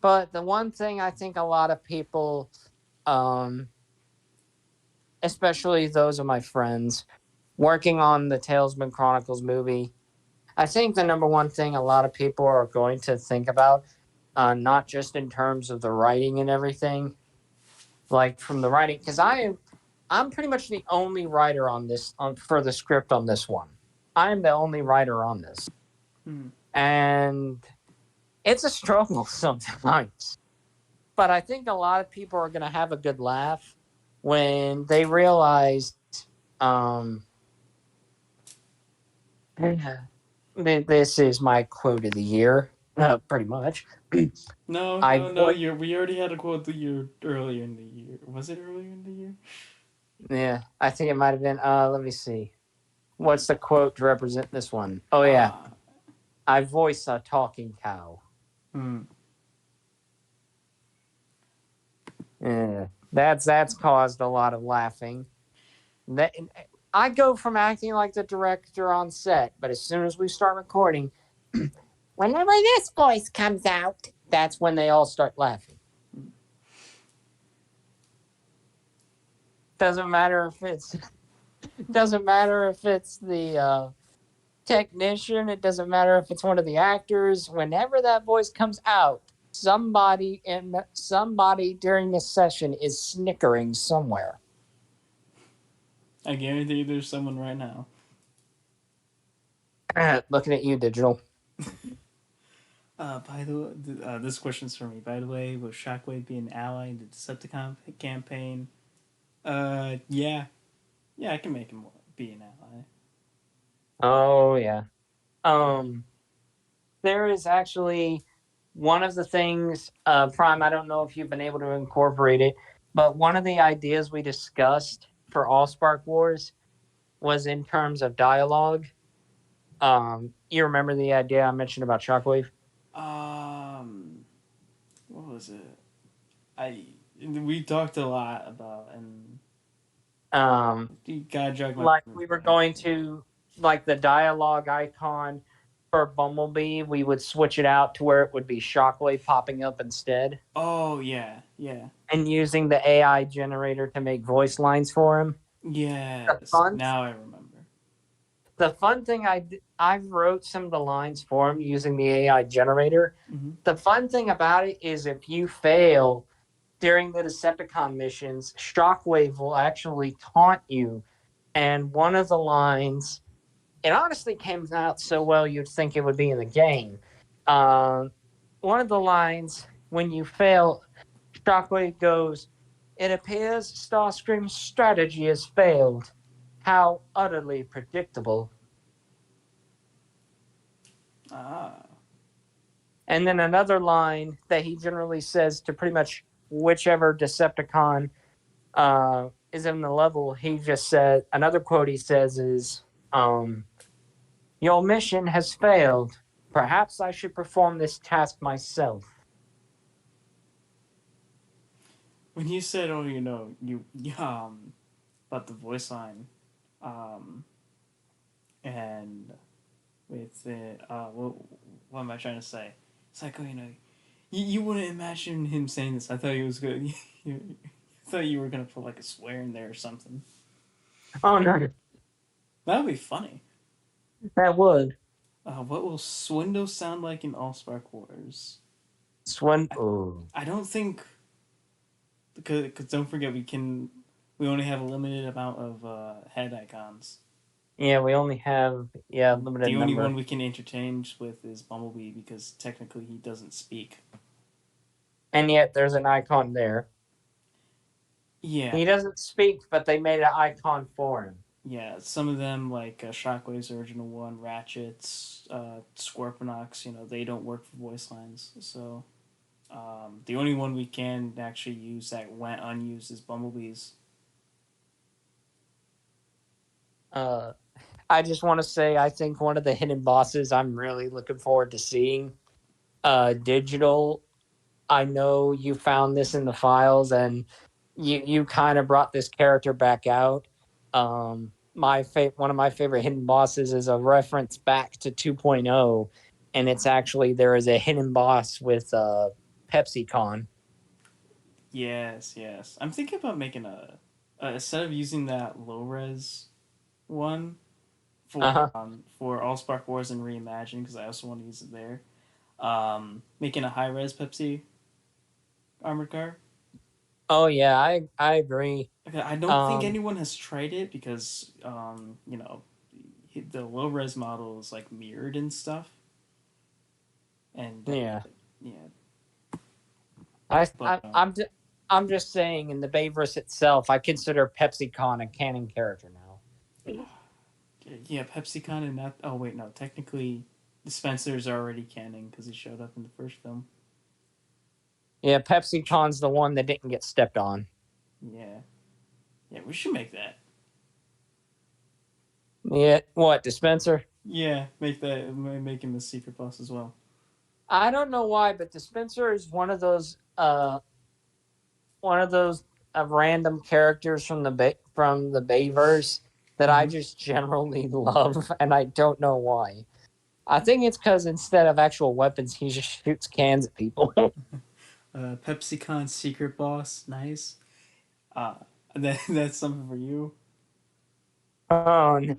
but the one thing I think a lot of people, um, especially those of my friends working on the Talesman Chronicles movie, I think the number one thing a lot of people are going to think about, not just in terms of the writing and everything, like from the writing, because I'm pretty much the only writer on this for the script on this one. I'm the only writer on this, Mm. and it's a struggle sometimes. But I think a lot of people are going to have a good laugh when they realize um, this is my quote of the year, pretty much. No, I no, no. vo- We already had a quote the year earlier in the year. Was it earlier in the year? yeah, I think it might have been. Let me see. What's the quote to represent this one? Oh yeah, Ah. I voice a talking cow. Hmm. Yeah, that's caused a lot of laughing. That I go from acting like the director on set, but as soon as we start recording, whenever this voice comes out, that's when they all start laughing. Doesn't matter if it's doesn't matter if it's the technician. It doesn't matter if it's one of the actors. Whenever that voice comes out, somebody during the session is snickering somewhere. I guarantee there's someone right now. Looking at you, Digital. By the way, this question's for me. By the way, will Shockwave be an ally in the Decepticon campaign? Yeah, yeah, I can make him be an ally. Oh yeah. Um, there is actually one of the things, Prime. I don't know if you've been able to incorporate it, but one of the ideas we discussed for AllSpark Wars was in terms of dialogue. You remember the idea I mentioned about Shockwave? Um, what was it? I we talked a lot about, and Um, you gotta jog my like memory we for were a minute. going to like the dialogue icon for Bumblebee, we would switch it out to where it would be Shockwave popping up instead, Oh yeah, yeah, and using the AI generator to make voice lines for him. The yes. fun, Now I remember. the fun thing I wrote some of the lines for him using the AI generator. Hmm. The fun thing about it is if you fail during the Decepticon missions, Shockwave will actually taunt you. And one of the lines, it honestly came out so well you'd think it would be in the game. Uh, One of the lines, when you fail, Shockwave goes, "It appears Starscream's strategy has failed. How utterly predictable." Ah, And then another line that he generally says to pretty much whichever Decepticon is in the level, he just said, another quote he says is, "Your mission has failed. Perhaps I should perform this task myself." when you said, "Oh, about the voice line," um, and with it, what am I trying to say? It's like, oh, you wouldn't imagine him saying this. I thought he was good. I thought you were gonna put like a swear in there or something. Oh, no, That would be funny. that would. What will Swindle sound like in Allspark Wars? Swin. I, Oh. I don't think because don't forget we only have a limited amount of head icons. Yeah, we only have, yeah, The limited only one number. we can interchange with is Bumblebee because technically he doesn't speak. And yet there's an icon there. Yeah, He doesn't speak, but they made an icon for him. yeah. Some of them like Shockwave's original one, Ratchet's, Scorponok's. They don't work for voice lines. So the only one we can actually use that went unused is Bumblebee's. Uh, I just want to say, I think one of the hidden bosses I'm really looking forward to seeing, Digital. I know you found this in the files, and you kind of brought this character back out. One of my favorite hidden bosses is a reference back to 2.0, and it's actually there is a hidden boss with PepsiCon. Yes, yes. I'm thinking about making instead of using that low res one Uh-huh. for Allspark Wars and Reimagine because I also want to use it there. Making a high res Pepsi armored car. Oh yeah, I agree. Okay, I don't think Um, anyone has tried it because the low res model is like mirrored and stuff, and yeah, yeah, I, but I I'm ju- I'm just saying in the Bayverse itself, I consider PepsiCon a canon character now. yeah, PepsiCon and not. Oh wait, no, technically, the Spencer's already canon because he showed up in the first film. Yeah, PepsiCon's the one that didn't get stepped on. Yeah, yeah, we should make that. Yeah, what, Dispenser? Yeah, make him a secret boss as well. I don't know why, but Dispenser is one of those random characters from from the Bayverse that I Mm-hmm. just generally love, and I don't know why. I think it's because instead of actual weapons, he just shoots cans at people. PepsiCon secret boss, nice. Uh, that's something for you. Oh, no.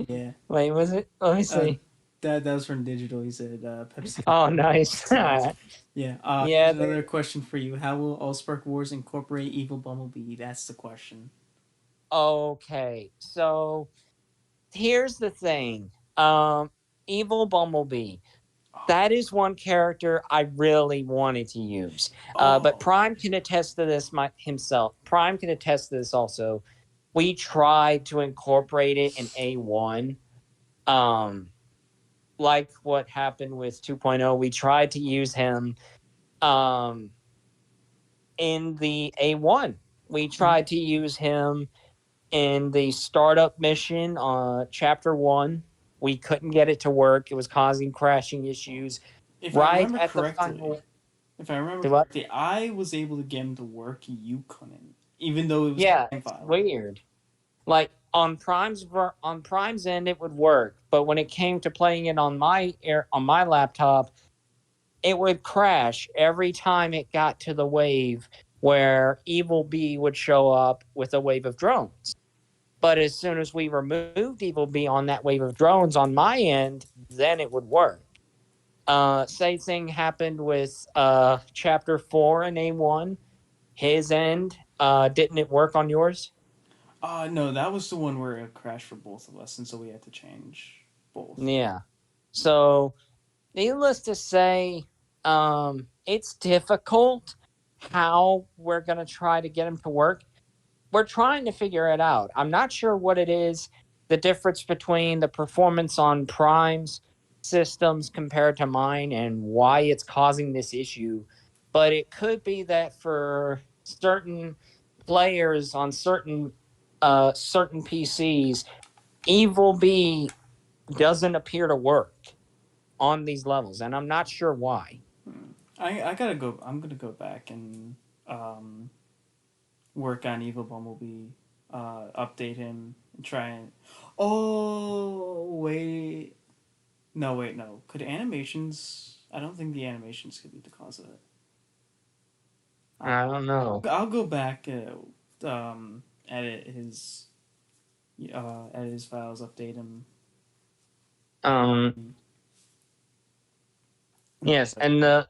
Yeah. Wait, was it? Let me Uh, see. that was from Digital. He said PepsiCon Oh, secret nice. boss, nice. Yeah. Here's Yeah, another question for you. How will Allspark Wars incorporate Evil Bumblebee? That's the question. okay. So here's the thing. Evil Bumblebee. That is one character I really wanted to use. But Oh. Prime can attest to this himself. Prime can attest to this also. We tried to incorporate it in A1. Um, like what happened with 2.0, we tried to use him um, in the A1. We Mhm. tried to use him in the startup mission on chapter 1. We couldn't get it to work. It was causing crashing issues. If I Right remember at the correctly, final. If I remember Do what? correctly, I was able to get him to work. You couldn't, even though it was Yeah, time it's file. weird. Like on Prime's end, it would work, but when it came to playing it on my laptop, it would crash every time it got to the wave where Evil B would show up with a wave of drones. But as soon as we removed Evil B on that wave of drones on my end, then it would work. Same thing happened with Chapter 4 in A1. His end, didn't it work on yours? No, that was the one where it crashed for both of us, and so we had to change both. Yeah. So, needless to say, it's difficult how we're going to try to get him to work. We're trying to figure it out. I'm not sure what it is, the difference between the performance on Prime's systems compared to mine and why it's causing this issue. But it could be that for certain players on certain PCs, Evil B doesn't appear to work on these levels, and I'm not sure why. I gotta go. I'm gonna go back and um, work on Evil Bumblebee, update him, and try and. Oh wait, no wait no. Could animations? I don't think the animations could be the cause of it. I don't know. I'll go back. Edit his files, update him. Um, yes, and the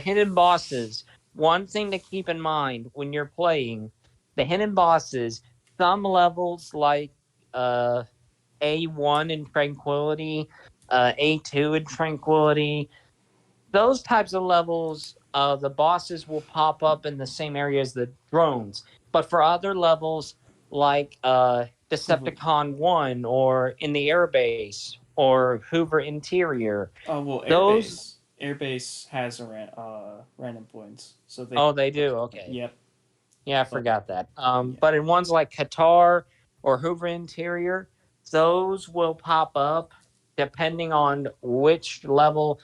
hidden bosses. One thing to keep in mind when you're playing the hidden bosses. Some levels like uh A1 in Tranquility, A2 in Tranquility, those types of levels, the bosses will pop up in the same area as the drones. But for other levels, like Hoover. Decepticon 1 or in the airbase or Hoover Interior, Well, those. Airbase has a random points, so they. Oh, they do? Okay. Yep. Yeah, I But forgot that. yeah. But in ones like Qatar or Hoover Interior, those will pop up depending on which level.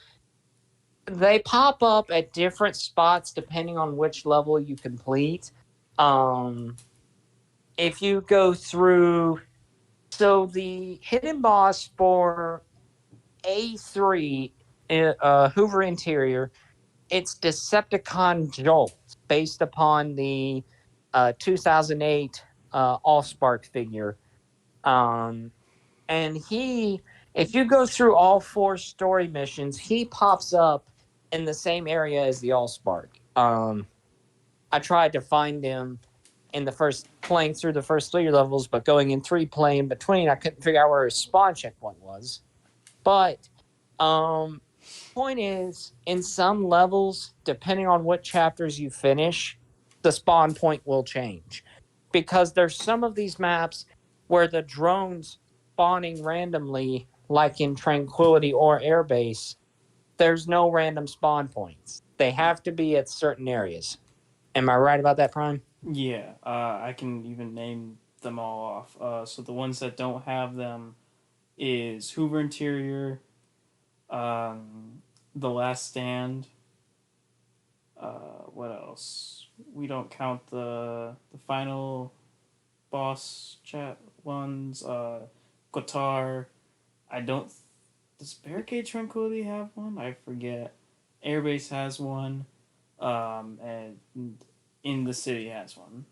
They pop up at different spots depending on which level you complete. Um, if you go through, so the hidden boss for A3, Hoover Interior, it's Decepticon Jolt, based upon the 2008 Allspark figure. Um, and if you go through all four story missions, he pops up in the same area as the Allspark. I tried to find him in the first playing through the first three levels, but going in three playing between, I couldn't figure out where his spawn checkpoint was. But um, point is, in some levels, depending on what chapters you finish, the spawn point will change. Because there's some of these maps where the drones spawning randomly, like in Tranquility or Airbase, there's no random spawn points. They have to be at certain areas. Am I right about that, Prime? Yeah, I can even name them all off. So the ones that don't have them is Hoover Interior, The Last Stand. What else? We don't count the final boss chat ones. Qatar. I don't. Does Barricade Tranquility have one? I forget. Airbase has one. And In the City has one.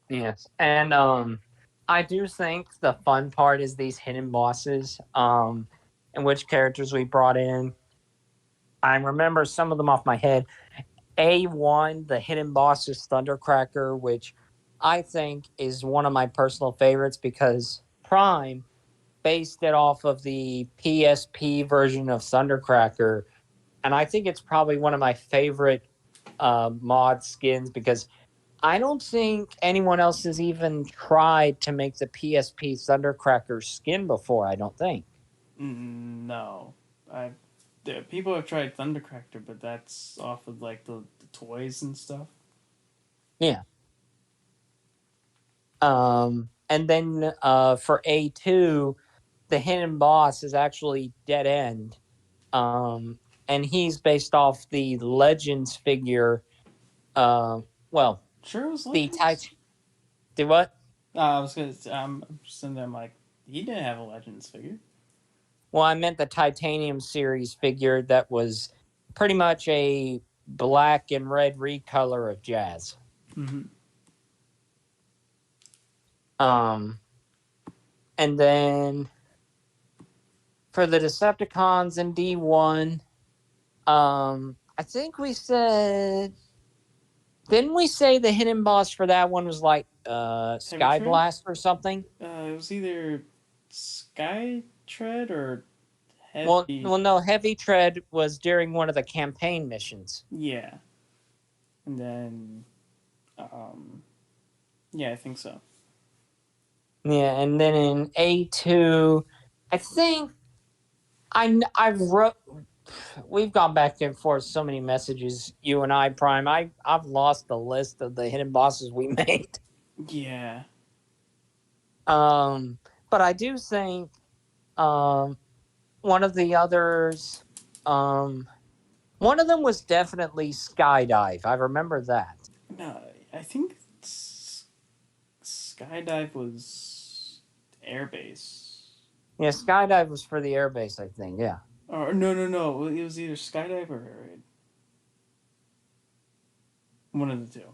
Yes. And I do think the fun part is these hidden bosses, and which characters we brought in. I remember some of them off my head. A1, the hidden boss is Thundercracker, which I think is one of my personal favorites because Prime based it off of the PSP version of Thundercracker. And I think it's probably one of my favorite mod skins because I don't think anyone else has even tried to make the PSP Thundercracker skin before. I don't think. No, I. People have tried Thundercracker, but that's off of like the toys and stuff. Yeah. And then for A2, the hidden boss is actually Dead End. Um, and he's based off the Legends figure. Uh, well, Sure, it was the Legends. Tit. Do what? I was gonna. I'm sitting there. I'm like, he didn't have a Legends figure. Well, I meant the Titanium series figure that was pretty much a black and red recolor of Jazz. Mm-hmm. Um, and then for the Decepticons in D1, I think we said, didn't we say the hidden boss for that one was like Heavy Sky Tread. Blast or something? It was either Sky Tread or Well, Heavy. well, no, Heavy Tread was during one of the campaign missions. Yeah, and then, um, yeah, I think so. Yeah, and then in A2, I think I wrote. We've gone back and forth so many messages, you and I, Prime. I've lost the list of the hidden bosses we made. Yeah. Um, but I do think um one of the others, um, one of them was definitely Skydive. I remember that. No, I think Skydive was Airbase. Yeah, Skydive was for the airbase, I think. Yeah, Or no, no, no. It was either Skydive or Air Raid. One of the two.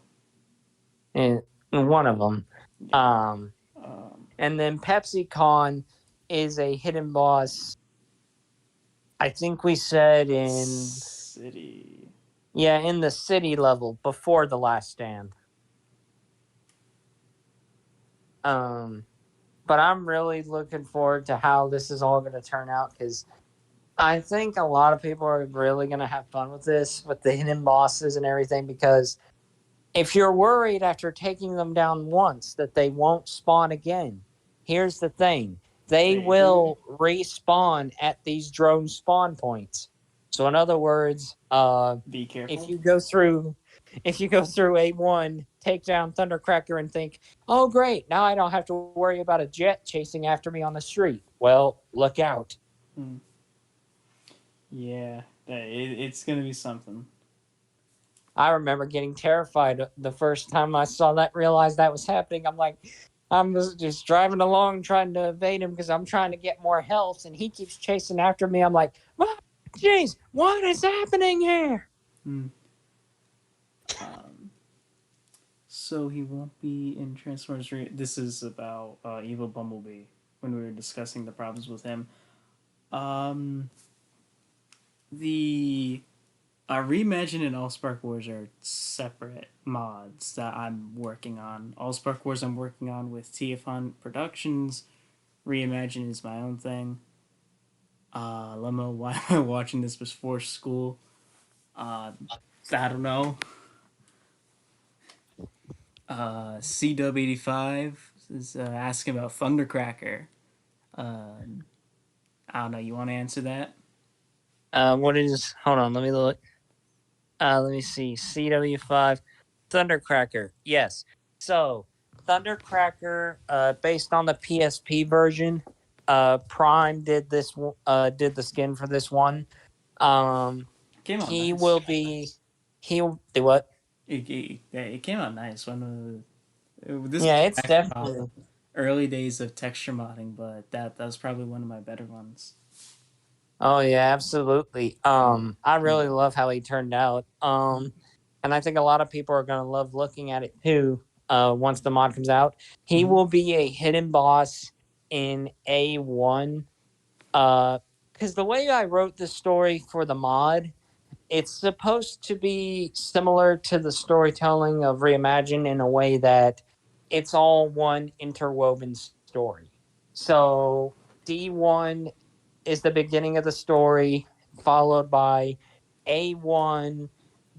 and one of them. Yeah. Um, Um, and then PepsiCon is a hidden boss. I think we said in, City. yeah, in the city level before the last stand. Um, but I'm really looking forward to how this is all going to turn out because I think a lot of people are really going to have fun with this, with the hidden bosses and everything. Because if you're worried after taking them down once that they won't spawn again, here's the thing: they They do. will respawn at these drone spawn points. So, in other words, Be if careful. you go through if you go through A1, take down Thundercracker and think, "Oh great, now I don't have to worry about a jet chasing after me on the street." Well, look out. Hmm. Yeah, it's gonna be something. I remember getting terrified the first time I saw that, realized that was happening. I'm like, I'm just driving along trying to evade him because I'm trying to get more health, and he keeps chasing after me. I'm like, jeez, what is happening here? Hmm. Um, so he won't be in Transformers. This is about Evil Bumblebee. When we were discussing the problems with him, um, the Reimagine and Allspark Wars are separate mods that I'm working on. Allspark Wars I'm working on with Tiafon Productions. Reimagine is my own thing. Let me know why am I watching this before school. Uh, I don't know. CW85 is asking about Thundercracker. Uh, I don't know. You want to answer that? What is? Hold on, let me look. Let me see. CW5 Thundercracker. Yes. So Thundercracker, based on the PSP version, Prime did this. Did the skin for this one. Um, Came out he nice. will be. He'll do what? It came out nice. This Yeah, was it's back in definitely. early days of texture modding, but that was probably one of my better ones. Oh yeah, absolutely. I Yeah. really love how he turned out. And I think a lot of people are gonna love looking at it too. Once the mod comes out, he Mm-hmm. will be a hidden boss in A1. Because the way I wrote the story for the mod, it's supposed to be similar to the storytelling of Reimagine in a way that it's all one interwoven story. So D1 is the beginning of the story, followed by A1,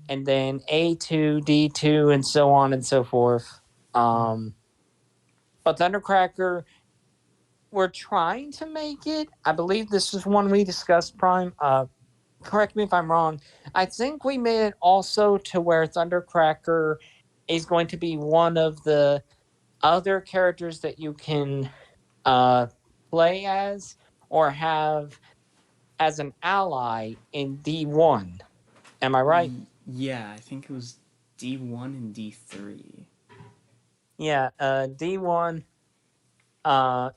and then A2, D2, and so on and so forth. Um, but Thundercracker, we're trying to make it. I believe this is one we discussed, Prime. Correct me if I'm wrong. I think we made it also to where Thundercracker is going to be one of the other characters that you can uh, play as or have as an ally in D1. Am I right? Yeah, I think it was D1 and D3. Yeah, D1,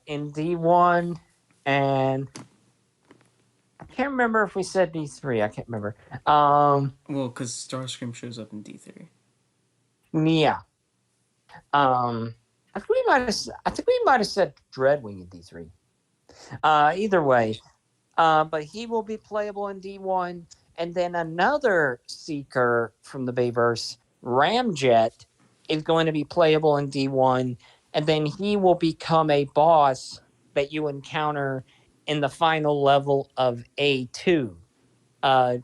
in D1, and I can't remember if we said D3. I can't remember. Well, because Starscream shows up in D3. Yeah. Um, I think we might have said Dreadwing in D3. Either way, but he will be playable in D1. And then another Seeker from the Bayverse, Ramjet, is going to be playable in D1. And then he will become a boss that you encounter in the final level of A2 uh,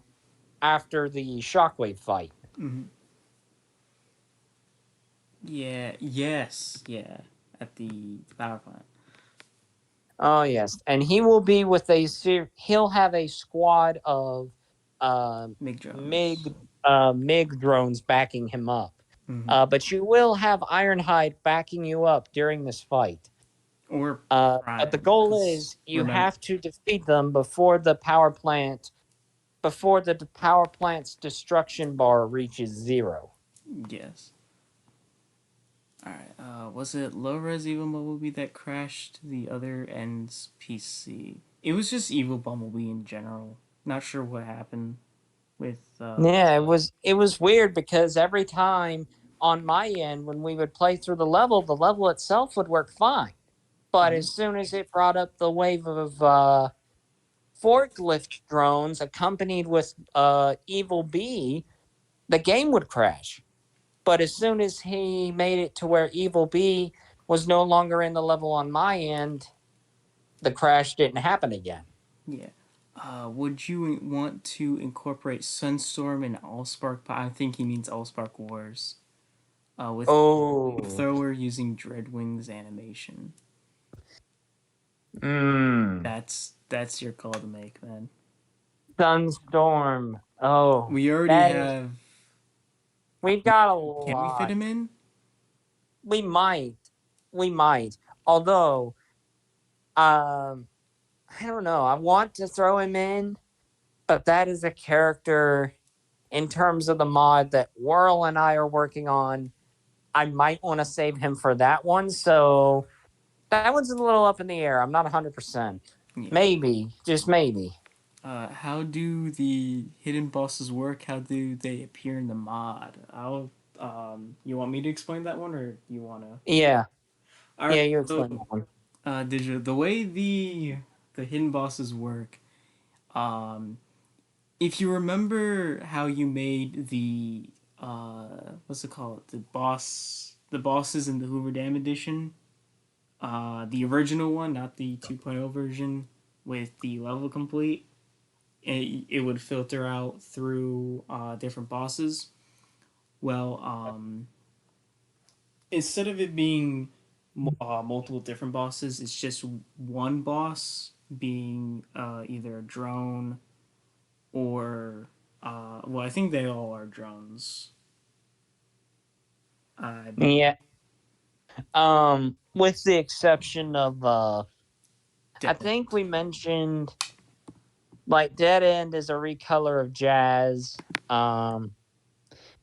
after the Shockwave fight. Mm-hmm. Yeah, yes, yeah. At the power plant. Oh yes, and he will be with he'll have a squad of MiG MiG drones. MiG drones backing him up. Mm-hmm. But you will have Ironhide backing you up during this fight. Or But the Prime, goal because is you remember, have to defeat them before the power plant's destruction bar reaches 0. yes. Alright, was it low res Evil Bumblebee that crashed the other end's PC? It was just Evil Bumblebee in general. Not sure what happened with, Yeah, it was weird because every time on my end when we would play through the level itself would work fine. But mhm. as soon as it brought up the wave of forklift drones accompanied with Evil Bee, the game would crash. But as soon as he made it to where Evil Bee was no longer in the level on my end, the crash didn't happen again. Yeah. Would you want to incorporate Sunstorm and Allspark? I think he means Allspark Wars. With Oh, Flamethrower using Dreadwing's animation. mm. That's your call to make, man. Sunstorm. Oh, We already that is. have. We've got a Can we fit lot. him in? We might. We might. Although, I don't know. I want to throw him in, but that is a character in terms of the mod that Whirl and I are working on. I might want to save him for that one. So that one's a little up in the air. I'm not 100%. Yeah. Maybe, just maybe. How do the hidden bosses work? How do they appear in the mod? You want me to explain that one, or you wanna? Yeah. All right. Yeah, you So, explain that one. Digital, the way the hidden bosses work, um, if you remember how you made what's it called? The bosses in the Hoover Dam edition, the original one, not the 2.0 version with the level complete. It would filter out through different bosses. Well, instead of it being multiple different bosses, it's just one boss being either a drone or well, I think they all are drones. I believe. Yeah. With the exception of I Dead think End. we mentioned like Dead End is a recolor of Jazz.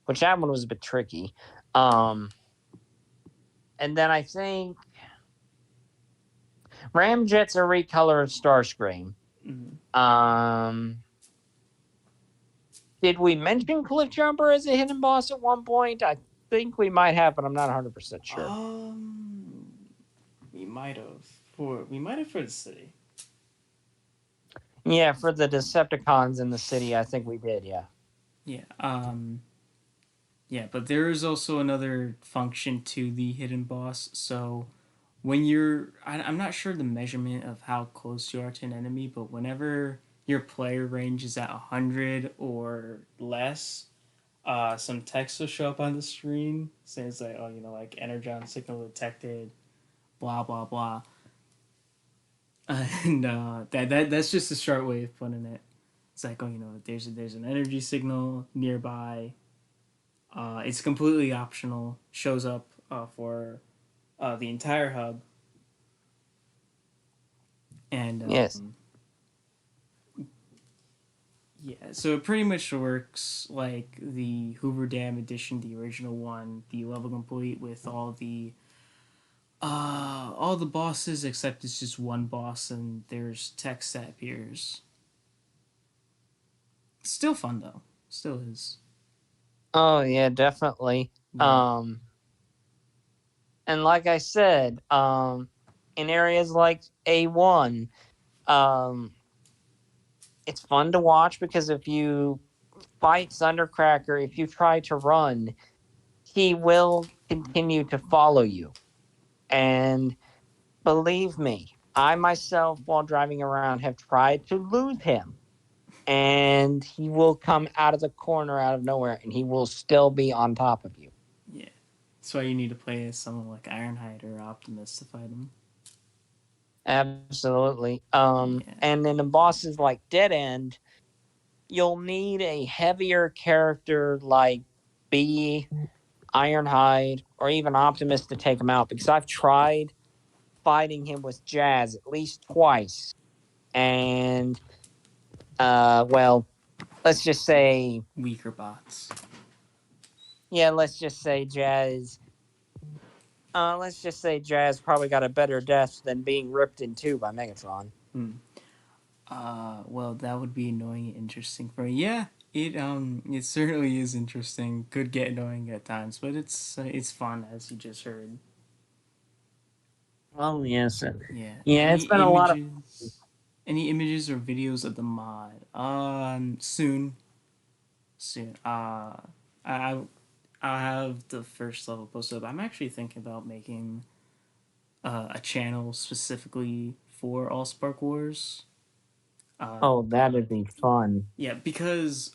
Which that one was a bit tricky. Um and then I think Ramjet's a recolor of Starscream. Mhm. Um, did we mention Cliffjumper as a hidden boss at one point? I think we might have, but I'm not 100% sure. Um, we might have for the city. Yeah, for the Decepticons in the city, I think we did. Yeah. Yeah. Yeah, but there is also another function to the hidden boss. So when I'm not sure the measurement of how close you are to an enemy, but whenever your player range is at 100 or less, some text will show up on the screen saying it's like, oh, like energon signal detected, blah blah blah, and that's just a short way of putting it. It's like, oh, there's an energy signal nearby. It's completely optional. Shows up for the entire hub, and Yes. Yeah, so it pretty much works like the Hoover Dam edition, the original one, the level complete with all the bosses except it's just one boss and there's text that appears. Still fun though. Still is. Oh yeah, definitely. Yeah. Um, and like I said, in areas like A1, um, it's fun to watch because if you fight Thundercracker, if you try to run, he will continue to follow you. And believe me, I myself, while driving around, have tried to lose him. And he will come out of the corner out of nowhere and he will still be on top of you. Yeah. That's why you need to play as someone like Ironhide or Optimus to fight him. Absolutely. Yeah. And then the bosses like Dead End, you'll need a heavier character like B, Ironhide, or even Optimus to take him out because I've tried fighting him with Jazz at least twice. And well, let's just say Weaker bots. let's just say Jazz probably got a better death than being ripped in two by Megatron. Hmm. Well, that would be annoying and interesting for me. Yeah, it certainly is interesting. Could get annoying at times, but it's fun as you just heard. Oh yes, Yeah. yeah. It's been a lot of Any images or videos of the mod? Soon, soon. I I'll have the first level posted up. I'm actually thinking about making a channel specifically for All Spark Wars. Uh, oh, that'd be fun. Yeah, because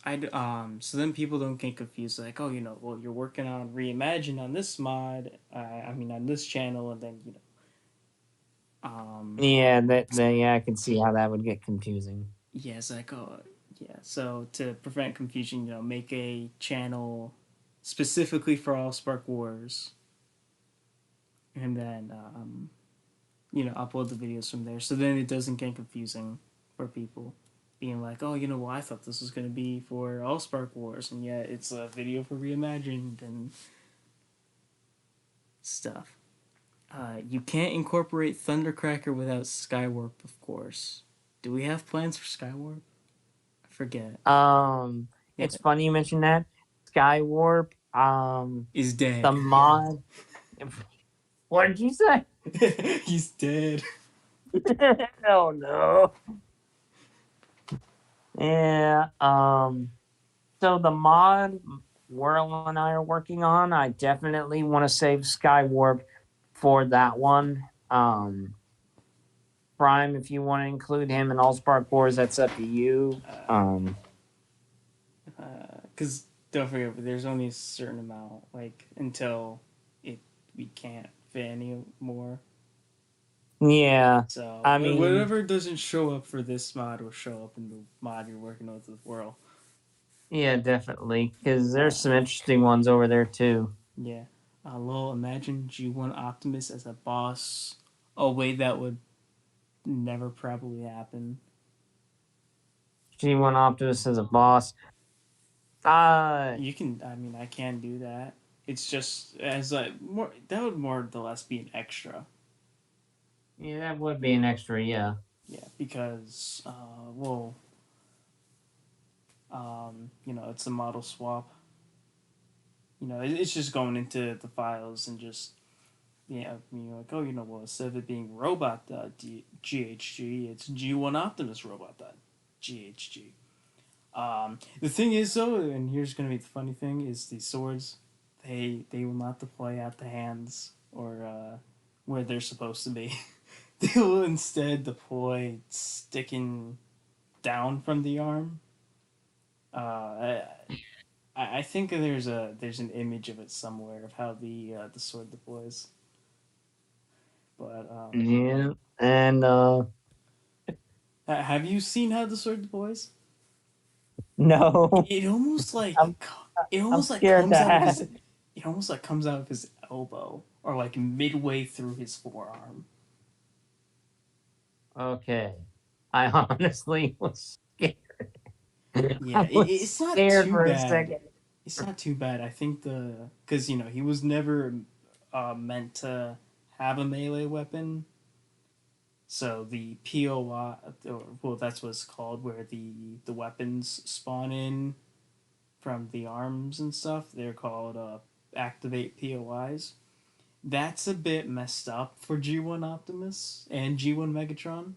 so then people don't get confused like, oh, well, you're working on Reimagine on this mod, I mean on this channel, and then um Yeah, yeah, I can see how that would get confusing. yeah, it's like, oh yeah, so to prevent confusion, make a channel specifically for All Spark Wars, and then upload the videos from there, so then it doesn't get confusing for people. Being like, oh, well, I thought this was gonna be for All Spark Wars, and yet it's a video for Reimagined and stuff. You can't incorporate Thundercracker without Skywarp, of course. Do we have plans for Skywarp? I forget. Yeah, It's funny you mentioned that. Skywarp, is the dead. mod. What did you say? He's dead. Oh no. Yeah. So the mod Whirl and I are working on, I definitely want to save Skywarp for that one. Prime, if you want to include him in All Spark Wars, that's up to you. Because don't forget, there's only a certain amount, like until it we can't fit any more. Yeah. So I mean, whatever doesn't show up for this mod will show up in the mod you're working with Whirl. yeah, definitely. Because there's Uh, some interesting ones over there too. yeah. Lol, imagine G1 Optimus as a boss. Oh wait, that would never probably happen. G1 Optimus as a boss. You can, I mean, I can do that. It's just as like more that would more or less be an extra. Yeah, that would be an extra, yeah. Yeah, because well, it's a model swap. It's just going into the files and just like, oh, well, instead of it being robot.ghg, it's G1 Optimus robot.ghg. The thing is though, and here's gonna be the funny thing, is these swords, they will not deploy at the hands or where they're supposed to be. They will instead deploy sticking down from the arm. I, I think there's an image of it somewhere of how the sword deploys. But Yeah. And have you seen how the sword deploys? no, It almost like I'm it I'm almost like scared to comes out of ask. his it almost like comes out of his elbow or like midway through his forearm. Okay. I honestly was scared. Yeah, I was it's not scared too for a bad. second. It's not too bad. I think because he was never meant to have a melee weapon. So the POI, or, well, that's what it's called, where the weapons spawn in from the arms and stuff. They're called activate POIs. That's a bit messed up for G1 Optimus and G1 Megatron.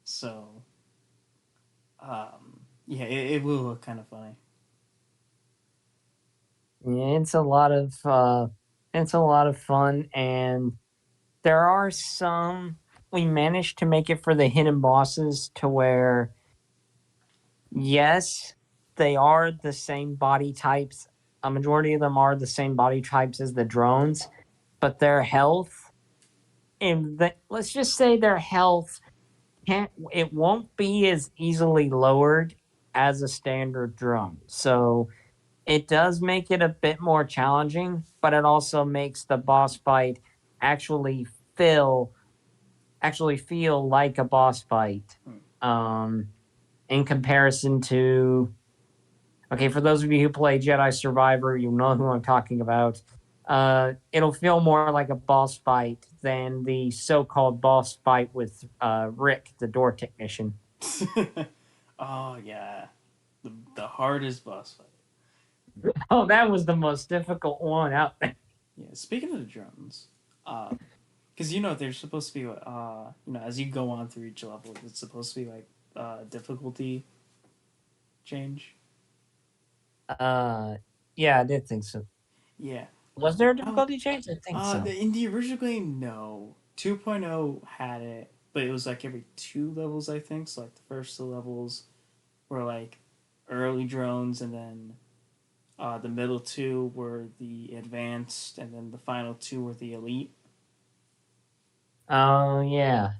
So, yeah, it will look kind of funny. Yeah, it's a lot of fun, and there are some we managed to make it for the hidden bosses to where yes, they are the same body types. A majority of them are the same body types as the drones, but their health let's just say their health can't it won't be as easily lowered as a standard drone. So it does make it a bit more challenging, but it also makes the boss fight actually feel feel like a boss fight. Hmm. Um, in comparison to okay, for those of you who play Jedi Survivor, you know who I'm talking about. It'll feel more like a boss fight than the so-called boss fight with Rick, the door technician. Oh yeah, the hardest boss fight. Oh, that was the most difficult one out there. Yeah. Speaking of the drones, because they're supposed to be as you go on through each level, it's supposed to be like difficulty change. Uh, yeah, I did think so. Yeah. Was there a Uh, difficulty change? I think so. in the original game, no. 2.0 had it, but it was like every two levels, I think. So like the first two levels were like early drones, and then the middle two were the advanced, and then the final two were the elite. Oh yeah.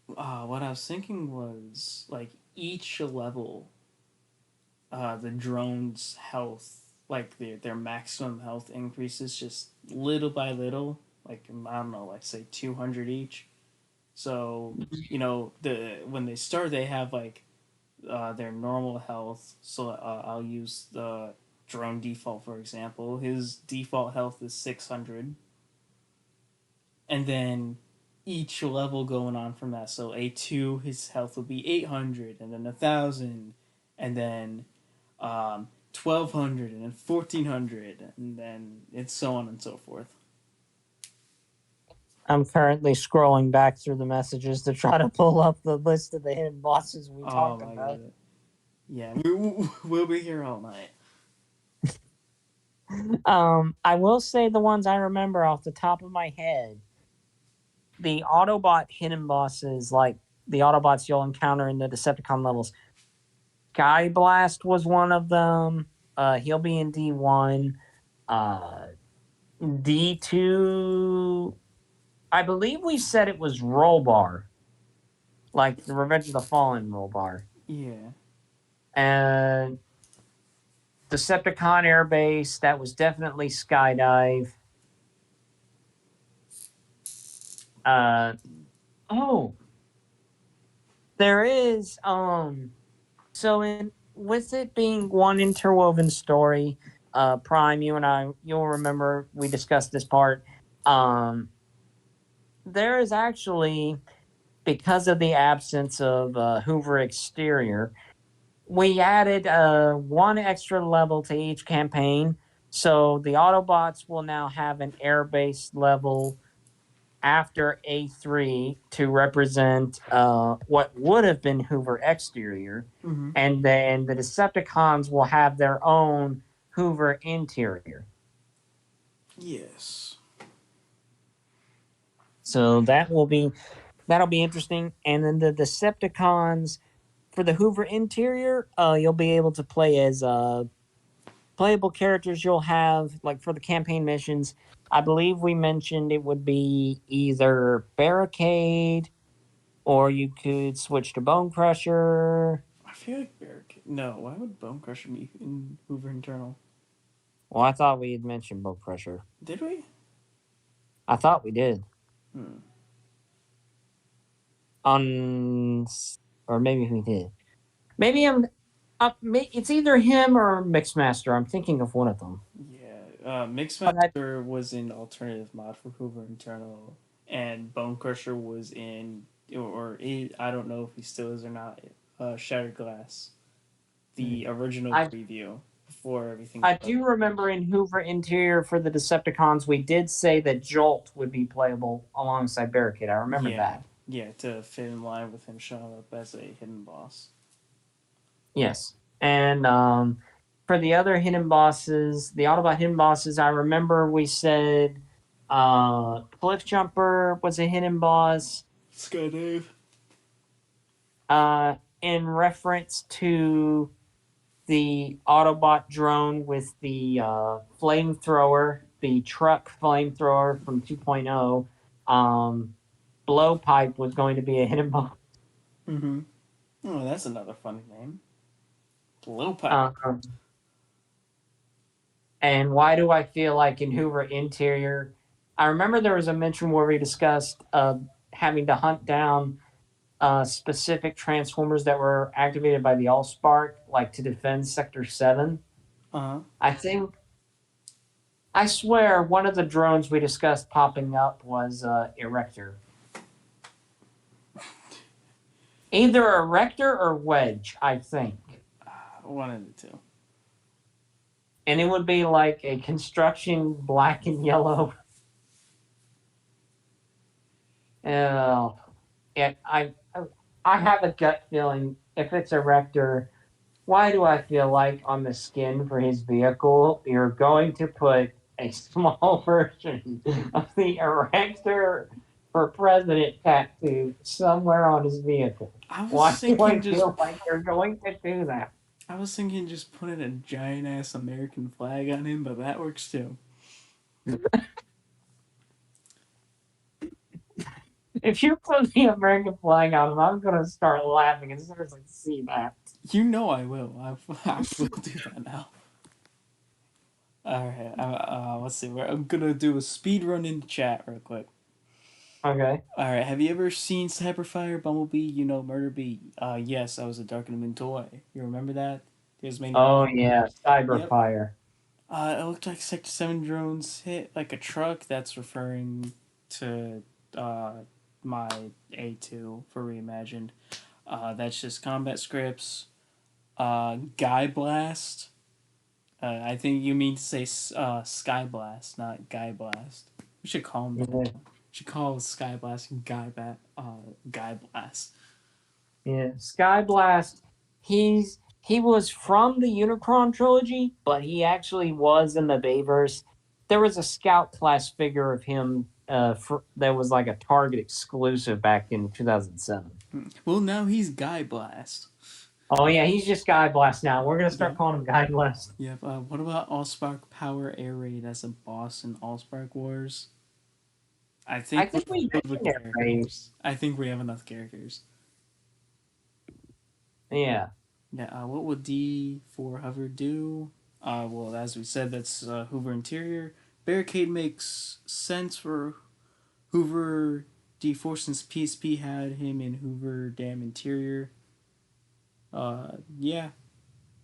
What I was thinking was like each level, the drone's health, like their maximum health increases just little by little. Like I don't know, like say 200 each. So the when they start, they have like their normal health. So I'll use the drone default for example. His default health is 600, and then each level going on from that. So A2, his health will be 800, and then 1,000, and then 1,200, and then 1,400, and then it's so on and so forth. I'm currently scrolling back through the messages to try to pull up the list of the hidden bosses we Oh talked my about. god. Yeah, we'll be here all night. I will say the ones I remember off the top of my head. The Autobot hidden bosses, like the Autobots you'll encounter in the Decepticon levels. Sky Blast was one of them. He'll be in D1. Uh, D2, I believe we said it was Rollbar, like the Revenge of the Fallen Rollbar. Yeah. And Decepticon Airbase, that was definitely Skydive. Uh, oh, there is so in with it being one interwoven story, Prime, you'll remember we discussed this part. Um, there is actually because of the absence of Hoover exterior, we added one extra level to each campaign. So the Autobots will now have an airbase level after A3 to represent what would have been Hoover exterior. Mm-hmm. And then the Decepticons will have their own Hoover interior. Yes. So that'll be interesting. And then the Decepticons for the Hoover interior, you'll be able to play as playable characters you'll have like for the campaign missions. I believe we mentioned it would be either Barricade or you could switch to Bone Crusher. I feel like Barricade. No, why would Bone Crusher be in Hoover Internal? Well, I thought we had mentioned Bone Crusher. Did we? I thought we did. Hmm. On or maybe he did. Maybe it's either him or Mixmaster. I'm thinking of one of them. Yeah, But I, Mixmaster was in alternative mod for Hoover Internal, and Bone Crusher was in, I don't know if he still is or not. Shattered Glass, the original I preview before everything. I do remember in Hoover Interior for the Decepticons, we did say that Jolt would be playable alongside Barricade. I remember Yeah, that. yeah, to fit in line with him showing up as a hidden boss. Yes. And for the other hidden bosses, the Autobot hidden bosses, I remember we said Cliff Jumper was a hidden boss. Sky Dave. In reference to the Autobot drone with the flamethrower, the truck flamethrower from 2.0, Blowpipe was going to be a hidden boss. Mm-hmm. Oh, that's another funny name. Blowpipe. Um, and why do I feel like in Hoover Interior, I remember there was a mention where we discussed having to hunt down specific transformers that were activated by the Allspark, like to defend Sector 7. Uh-huh. I think, I swear, one of the drones we discussed popping up was Erector. Either Erector or Wedge, I think. One of the two. And it would be like a construction black and yellow. It, I have a gut feeling if it's Erector, why do I feel like on the skin for his vehicle, you're going to put a small version of the Erector for President tattoo somewhere on his vehicle? I was Why do I thinking just feel like you're going to do that? I was thinking just putting a giant ass American flag on him, but that works too. If you put the American flag on him, I'm going to start laughing as soon as I see that. You know I will. I will do that now. All right. Let's see. I'm gonna do a speed run in the chat real quick. Okay. All right. Have you ever seen Cyberfire, Bumblebee? You know Murder Bee. Yes, I was a Dark and Moon toy. You remember that? There's many. Oh, yeah. Yep. Cyberfire. It looked like Sector 7 drones hit like a truck. That's referring to uh, my A2 for Reimagined. That's just combat scripts. Guy Blast. I think you mean to say Sky Blast, not Guy Blast. We should call him that. Yeah. We should call Sky Blast Guy Blast. Yeah. Skyblast, he was from the Unicron trilogy, but he actually was in the Bayverse. There was a Scout class figure of him that was like a Target exclusive back in 2007. Well, now he's Guy Blast. Oh yeah, he's just Skyblast now. We're gonna start Yep. calling him Skyblast. Yep. What about Allspark Power Air Raid as a boss in Allspark Wars? I I think think we we're good with mentioned it, right? characters. I think we have enough characters. Yeah. Yeah. What would D4 Hover do? Well, as we said, that's Hoover Interior. Barricade makes sense for Hoover D4 since PSP had him in Hoover Dam Interior. Yeah.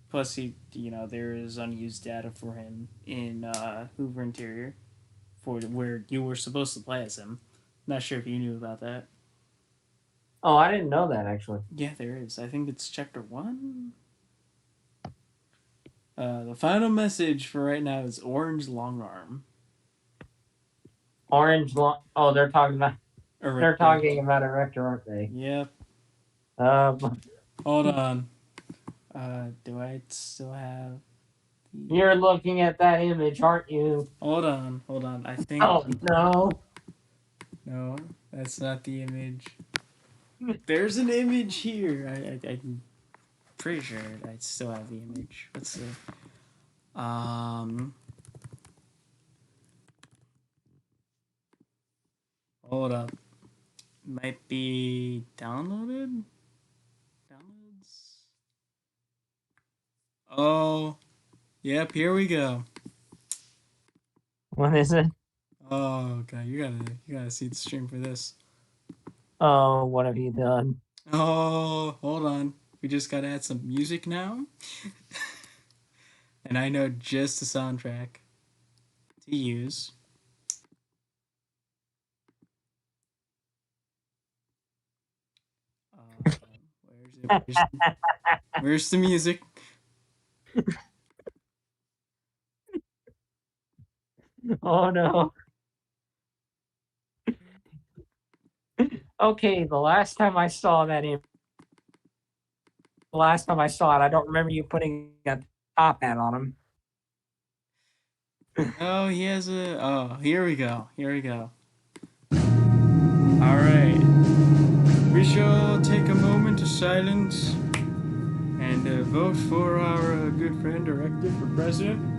Plus, there is unused data for him in Hoover Interior for where you were supposed to play as him. Not sure if you knew about that. Oh, I didn't know that actually. Yeah, there is. I think it's chapter 1. The final message for right now is Orange Long Arm. Oh, they're talking about Erector, aren't they? Yep. Um, Hold on. Do I still have? you're looking at that image, aren't you? Hold on. I think. Oh no. No, that's not the image. There's an image here. I'm pretty sure I still have the image. Let's see. Um. Hold up. Might be downloaded. Downloads. Oh. Yep. Here we go. What is it? Oh god, you gotta see the stream for this. Oh, what have you done? Oh, hold on. We just gotta add some music now. And I know just the soundtrack to use. Where's it? Where's the music? Oh no. Okay, the last time I saw it, I don't remember you putting a top hat on him. Oh, he has a. Oh, here we go. Here we go. All right. We shall take a moment of silence and vote for our good friend director for president.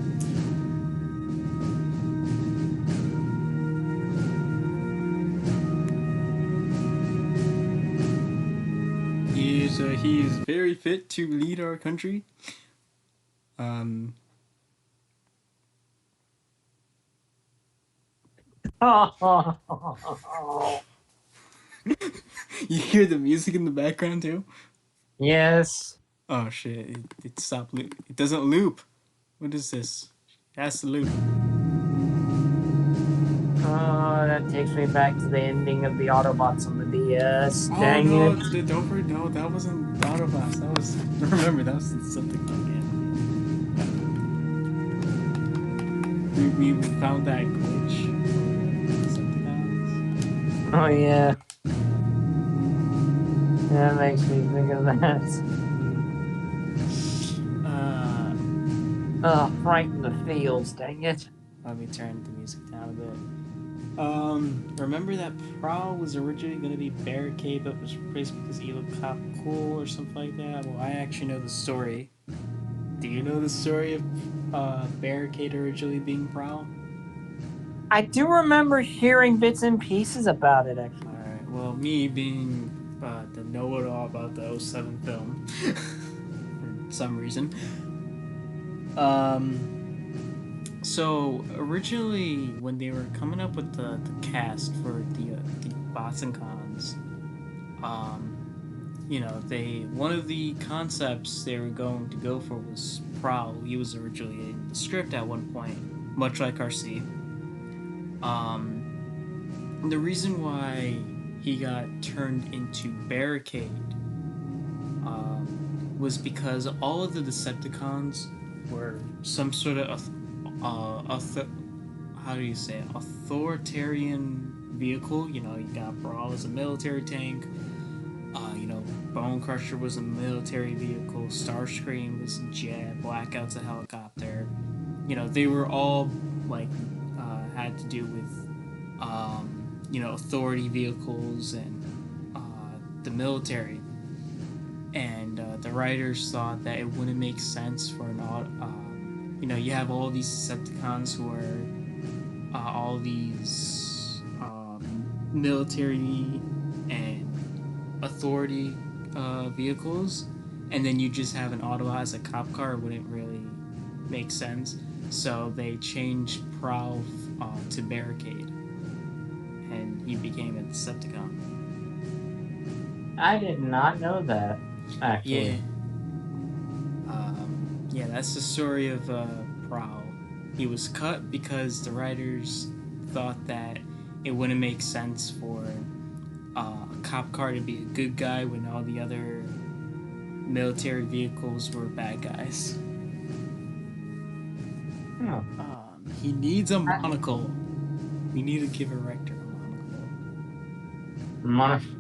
He is very fit to lead our country. Um, you hear the music in the background too? Yes. Oh shit! It stopped. It doesn't loop. What is this? It has to loop. Oh, that takes me back to the ending of the Autobots on the DS. Oh Dang no! it. Don't forget. No, that wasn't Autobots. That was. Remember, that was something again. We found that glitch. Oh yeah. That makes me think of that. Right in the fields, dang it. Let me turn the music down a bit. Remember that Prowl was originally going to be Barricade, but was replaced because he looked cop cool or something like that? Well, I actually know the story. Do you know the story of Barricade originally being Prowl? I do remember hearing bits and pieces about it, actually. Alright, well, me being the know it all about the '07 film, for some reason. So, originally, when they were coming up with the cast for the Bots and Cons, one of the concepts they were going to go for was Prowl. He was originally in the script at one point, much like RC. The reason why he got turned into Barricade was because all of the Decepticons were some sort of how do you say it? Authoritarian vehicle. You know, you got Brawl as a military tank. Bone Crusher was a military vehicle. Starscream was a jet. Blackout's a helicopter. They were all like had to do with authority vehicles and the military. And the writers thought that it wouldn't make sense for you have all these Decepticons who are all these military and authority vehicles, and then you just have an Autobot as a cop car. It wouldn't really make sense. So they changed Prowl to Barricade, and he became a Decepticon. I did not know that, actually. Yeah. Yeah, that's the story of Prowl. He was cut because the writers thought that it wouldn't make sense for a cop car to be a good guy when all the other military vehicles were bad guys. He needs a monocle. We need to give a Rector a monocle.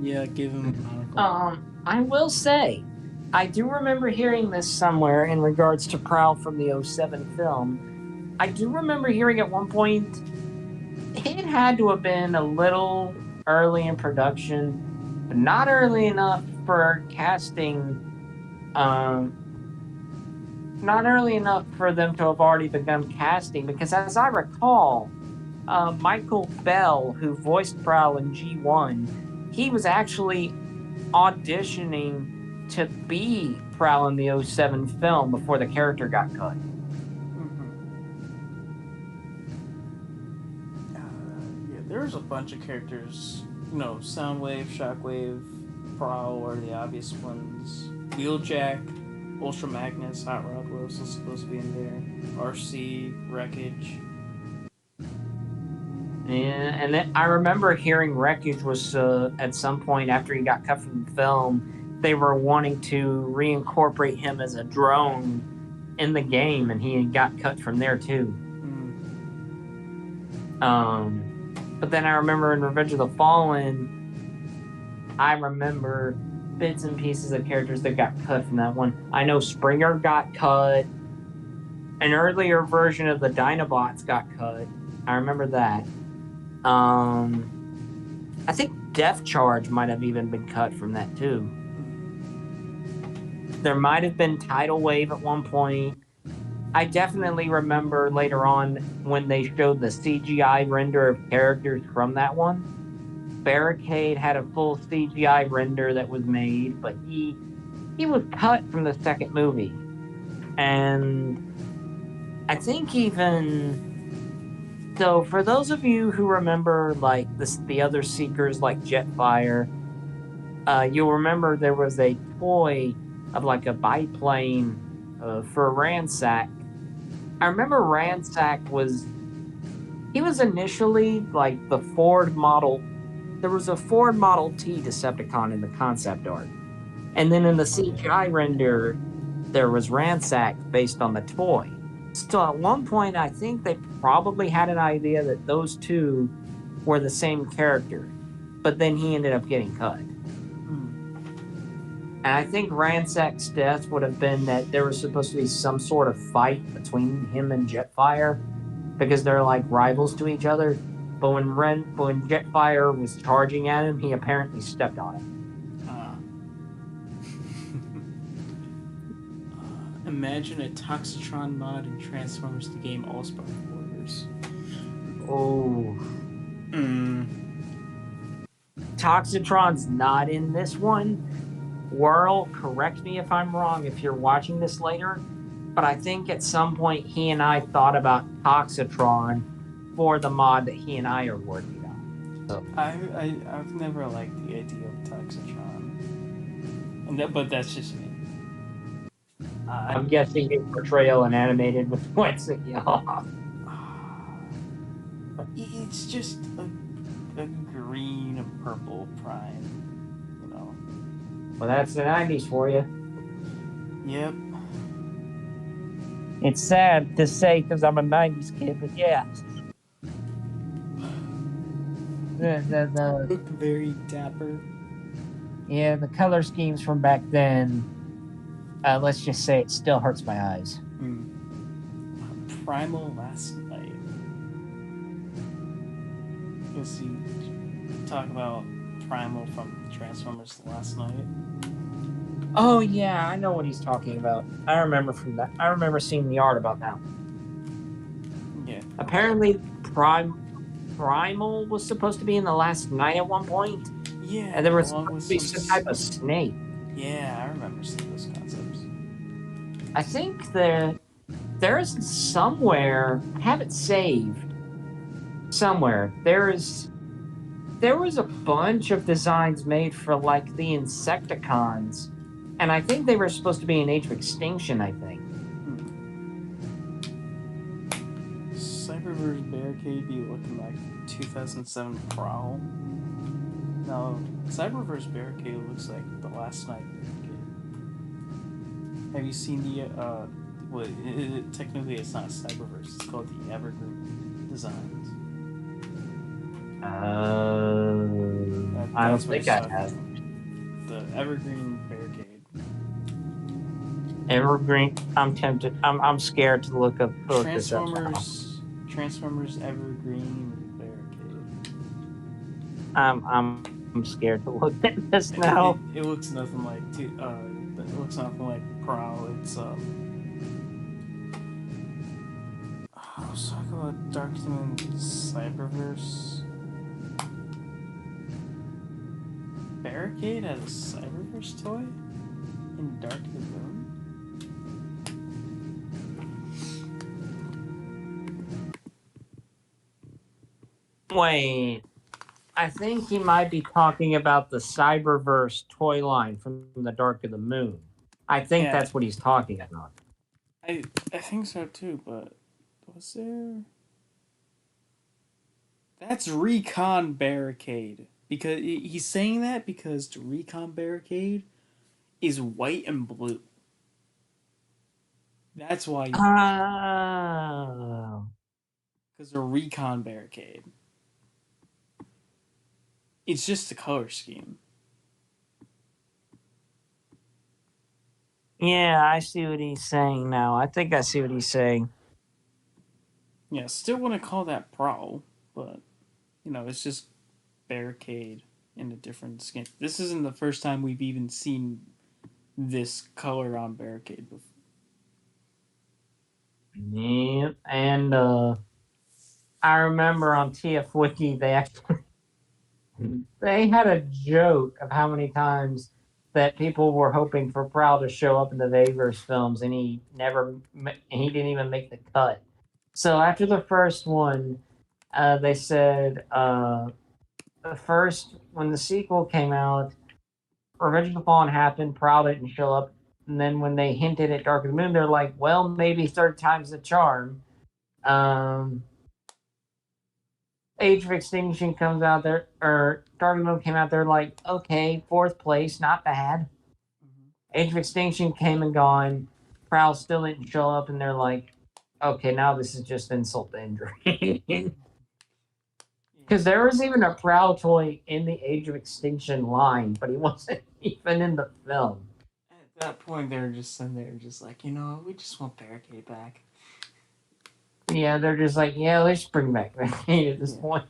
Yeah, give him a monocle. I will say, I do remember hearing this somewhere in regards to Prowl from the '07 film. I do remember hearing at one point it had to have been a little early in production, but not early enough for casting. Not early enough for them to have already begun casting, because as I recall, Michael Bell, who voiced Prowl in G1, he was actually auditioning to be Prowl in the '07 film before the character got cut. Yeah, there's a bunch of characters. Soundwave, Shockwave, Prowl are the obvious ones. Wheeljack, Ultra Magnus, Hot Rod were also supposed to be in there. RC, Wreckage. And then I remember hearing Wreckage was at some point after he got cut from the film, they were wanting to reincorporate him as a drone in the game, and he got cut from there too. But then I remember in Revenge of the Fallen, I remember bits and pieces of characters that got cut from that one. I know Springer got cut. An earlier version of the Dinobots got cut. I remember that. I think Death Charge might have even been cut from that too. There might have been Tidal Wave at one point. I definitely remember later on when they showed the CGI render of characters from that one. Barricade had a full CGI render that was made, but he was cut from the second movie. And I think even so, for those of you who remember like the other Seekers like Jetfire, you'll remember there was a toy of like a biplane for Ransack. I remember Ransack was initially like the Ford model. There was a Ford Model T Decepticon in the concept art. And then in the CGI render, there was Ransack based on the toy. So at one point, I think they probably had an idea that those two were the same character. But then he ended up getting cut. And I think Ransack's death would have been that there was supposed to be some sort of fight between him and Jetfire because they're like rivals to each other. But when Jetfire was charging at him, he apparently stepped on him. Imagine a Toxitron mod in Transformers the game All-Star Warriors. Oh. Toxitron's not in this one. Whirl, correct me if I'm wrong if you're watching this later, but I think at some point he and I thought about Toxitron for the mod that he and I are working on. So. I've never liked the idea of Toxitron, but that's just me. I'm guessing his portrayal in animated was what set you off. It's just a green and purple Prime, you know. Well, that's the 90s for you. Yep. It's sad to say because I'm a 90s kid, but yeah. The looked very dapper. Yeah, the color schemes from back then, let's just say it still hurts my eyes. Primal Last Night. You'll see, talk about Primal from Transformers Last Night. Oh yeah, I know what he's talking about. I remember from that. I remember seeing the art about that. Yeah. Apparently, Primal was supposed to be in the Last Night at one point. Yeah. And there was supposed to be some type of snake. Yeah, I remember seeing those concepts. I think there is somewhere. I have it saved. Somewhere there was a bunch of designs made for like the Insecticons, and I think they were supposed to be in Age of Extinction. I think. Cyberverse Barricade be looking like 2007 Prowl. No, Cyberverse Barricade looks like the Last Night Barricade. Have you seen the technically it's not Cyberverse, it's called the Evergreen Designs. I don't think I have. The Evergreen Barricade. Evergreen. I'm tempted. I'm scared to look up. Transformers Evergreen Barricade. I'm scared to look at this now. It looks nothing like Prowl. It's let's talk about Dark Doom Cyberverse. Barricade has a Cyberverse toy in Dark Doom. Wait, I think he might be talking about the Cyberverse toy line from the Dark of the Moon. I think Yeah, that's what he's talking about. I I think so too. But was there? That's Recon Barricade because he's saying that because the Recon Barricade is white and blue. That's why, Oh. because the Recon Barricade. It's just the color scheme. Yeah, I see what he's saying now. I think I see what he's saying. Yeah, still wouldn't call that Prowl, but it's just Barricade in a different skin. This isn't the first time we've even seen this color on Barricade before. Yep. And I remember on TF Wiki they had a joke of how many times that people were hoping for Prowl to show up in the Vaverse films, and he didn't even make the cut. So after the first one, they said the first when the sequel came out, Revenge of the Fallen happened, Prowl didn't show up, and then when they hinted at Dark of the Moon, they're like, well, maybe third time's the charm. Um, Age of Extinction comes out there, or Dark of the Moon came out there, like, okay, fourth place, not bad. Mm-hmm. Age of Extinction came and gone. Prowl still didn't show up, and they're like, okay, now this is just insult to injury. Because there was even a Prowl toy in the Age of Extinction line, but he wasn't even in the film. At that point, they're just sitting there, just like, we just want Barricade back. Yeah, they're just like, yeah, let's bring back Barricade at this point.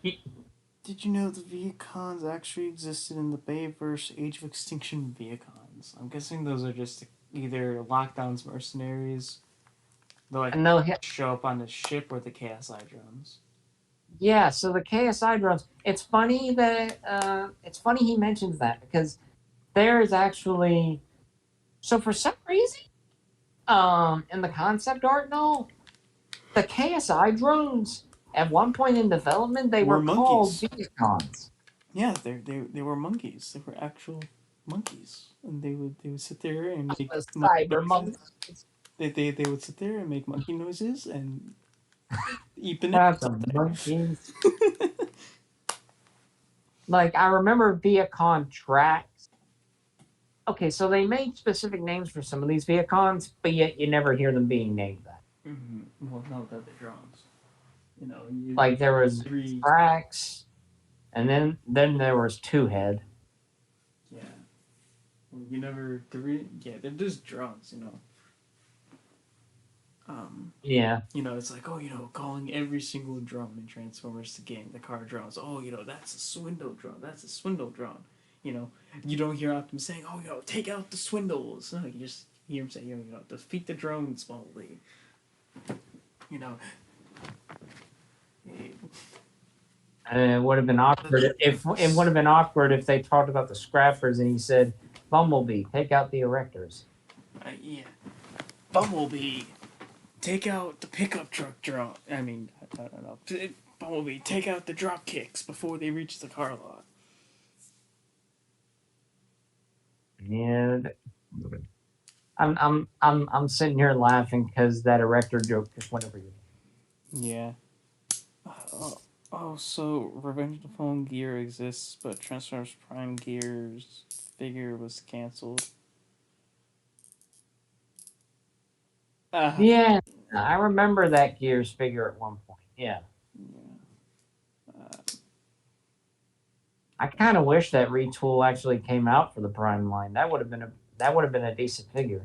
Did you know the Viacons actually existed in the Bayverse Age of Extinction Viacons? I'm guessing those are just either Lockdown's mercenaries, they'll like And they'll show up on the ship, or the KSI drones. yeah, so the KSI drones. It's funny he mentions that because there is actually so for some reason, in the concept art and all, the KSI drones at one point in development they Were were called monkeys. Viacons. Yeah, they were monkeys. They were actual monkeys, and they would sit there and make The monkey cyber noises. monkeys. They would sit there and make monkey noises and eat That's bananas a up monkeys. there. Like I remember Viacon tracks. Okay, so they made specific names for some of these Viacons, but yet you never hear them being named that. Well, no, that the drones. Like there was Three. tracks, and then there was Two Head. Yeah. Well, you never three. Yeah, they're just drones. Yeah. It's like, calling every single drone in Transformers the game, the car drones. Oh, that's a swindle drone. That's a swindle drone. You know, you don't hear Optimus saying, "Oh, take out the swindles." No, you just hear him say, defeat the drones, Smalley. You know, It would have been awkward if they talked about the Scrappers and he said, "Bumblebee, take out the Erectors." yeah, Bumblebee, take out the pickup truck drone. I mean, I don't know. Bumblebee, take out the drop kicks before they reach the car lot. Yeah, I'm sitting here laughing because that Erector joke just went over your head. Yeah. So Revenge of the Fallen Gear exists, but Transformers Prime Gear's figure was canceled. Uh, Yeah, I remember that Gears figure at one point. Yeah, yeah. I kind of wish that retool actually came out for the Prime line. That would have been a decent figure.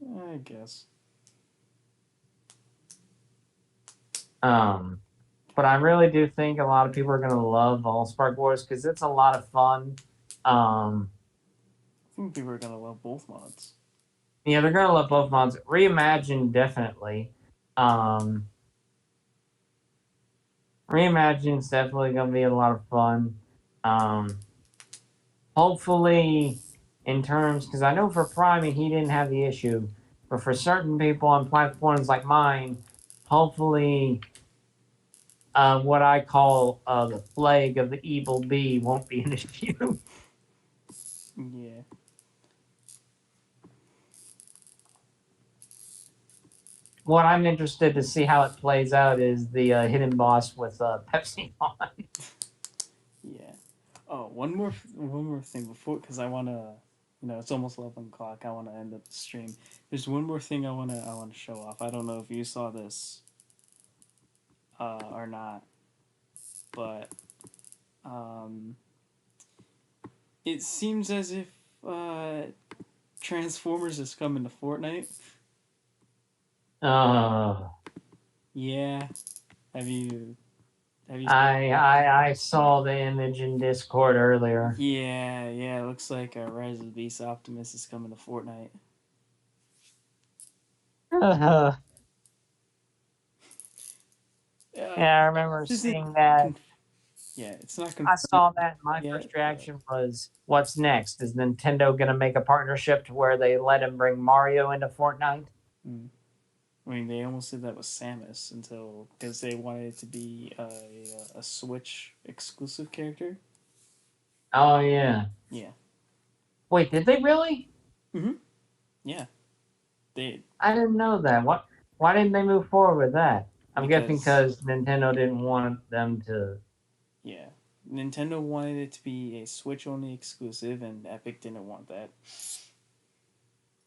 I guess. But I really do think a lot of people are going to love Allspark Wars because it's a lot of fun. Um, I think people are gonna love both mods. yeah, they're going to love both mods. Reimagine, definitely. Um, Reimagine's definitely going to be a lot of fun. Hopefully, in terms, because I know for Prime he didn't have the issue, but for certain people on platforms like mine, hopefully what I call the plague of the evil bee won't be an issue. Yeah. What I'm interested to see how it plays out is the hidden boss with Pepsi on. Yeah. Oh, one more thing before, because I wanna, it's almost 11 o'clock. I wanna end up the stream. There's one more thing I wanna show off. I don't know if you saw this, or not, but um, it seems as if uh, Transformers is coming to Fortnite. Uh, Yeah. Have you have you? I saw the image in Discord earlier. Yeah, yeah. It looks like Rise of the Beast Optimus is coming to Fortnite. Yeah, Uh, I remember this isn't. seeing that. Yeah, it's not I confirmed saw that. My yet, first but reaction was, "What's next? Is Nintendo going to make a partnership to where they let him bring Mario into Fortnite?" mm, I mean, they almost did that with Samus until because they wanted it to be a Switch exclusive character. Oh yeah. Yeah. Wait, did they really? Mm-hmm. Yeah. They I didn't know that. What? Why didn't they move forward with that? I'm guessing because because Nintendo didn't want them to. yeah, Nintendo wanted it to be a Switch only exclusive, and Epic didn't want that.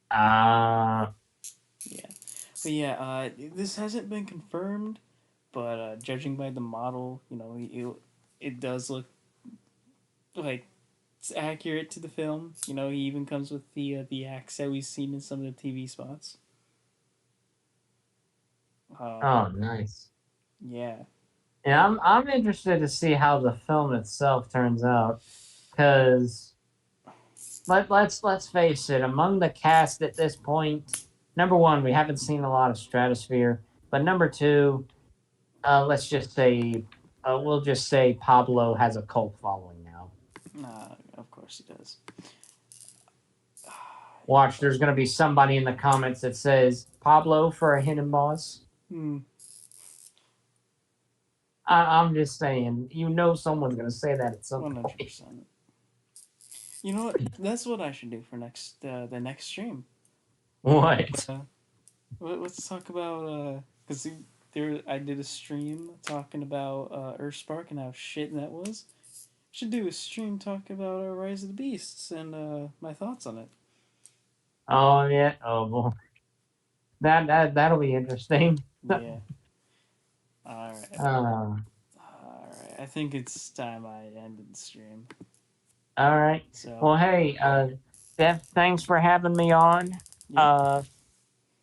Ah. Yeah, but yeah, this hasn't been confirmed, but judging by the model, it does look like it's accurate to the film. He even comes with the axe that we've seen in some of the TV spots. Oh, nice. Yeah. Yeah, I'm interested to see how the film itself turns out because let's face it, among the cast at this point, number one, we haven't seen a lot of Stratosphere, but number two, let's just say, we'll just say Pablo has a cult following now. Of course he does. Watch, there's going to be somebody in the comments that says Pablo for a hidden boss. Hmm. I'm just saying, someone's going to say that at some 100%. You know what? That's what I should do for the next stream. What? Uh, let's talk about because there I did a stream talking about Earthspark and how shit that was. Should do a stream talking about Rise of the Beasts and my thoughts on it. Oh yeah. Oh well, that'll be interesting. Yeah. All right. Uh, All right. I think it's time I ended the stream. all right. So Well, hey, Steph, thanks for having me on. yeah. Uh,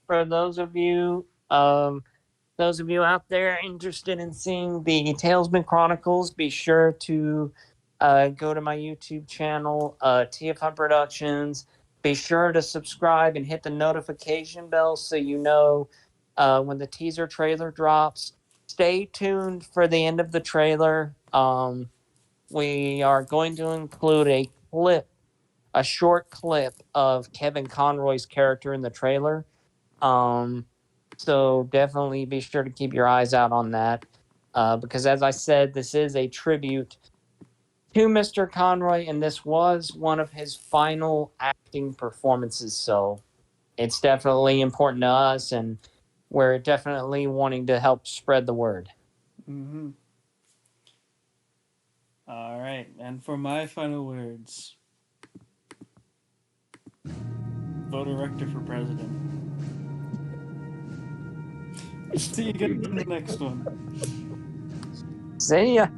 for those of you out there interested in seeing the Talesman Chronicles, be sure to go to my YouTube channel, TFI Productions. Be sure to subscribe and hit the notification bell so you know when the teaser trailer drops. Stay tuned for the end of the trailer. We are going to include a short clip of Kevin Conroy's character in the trailer. Um, so definitely be sure to keep your eyes out on that. Because as I said, this is a tribute to Mr. Conroy, and this was one of his final acting performances. So it's definitely important to us, and we're definitely wanting to help spread the word. Mm-hmm. All right. And for my final words, vote a rector for president. See you guys in the next one. See ya.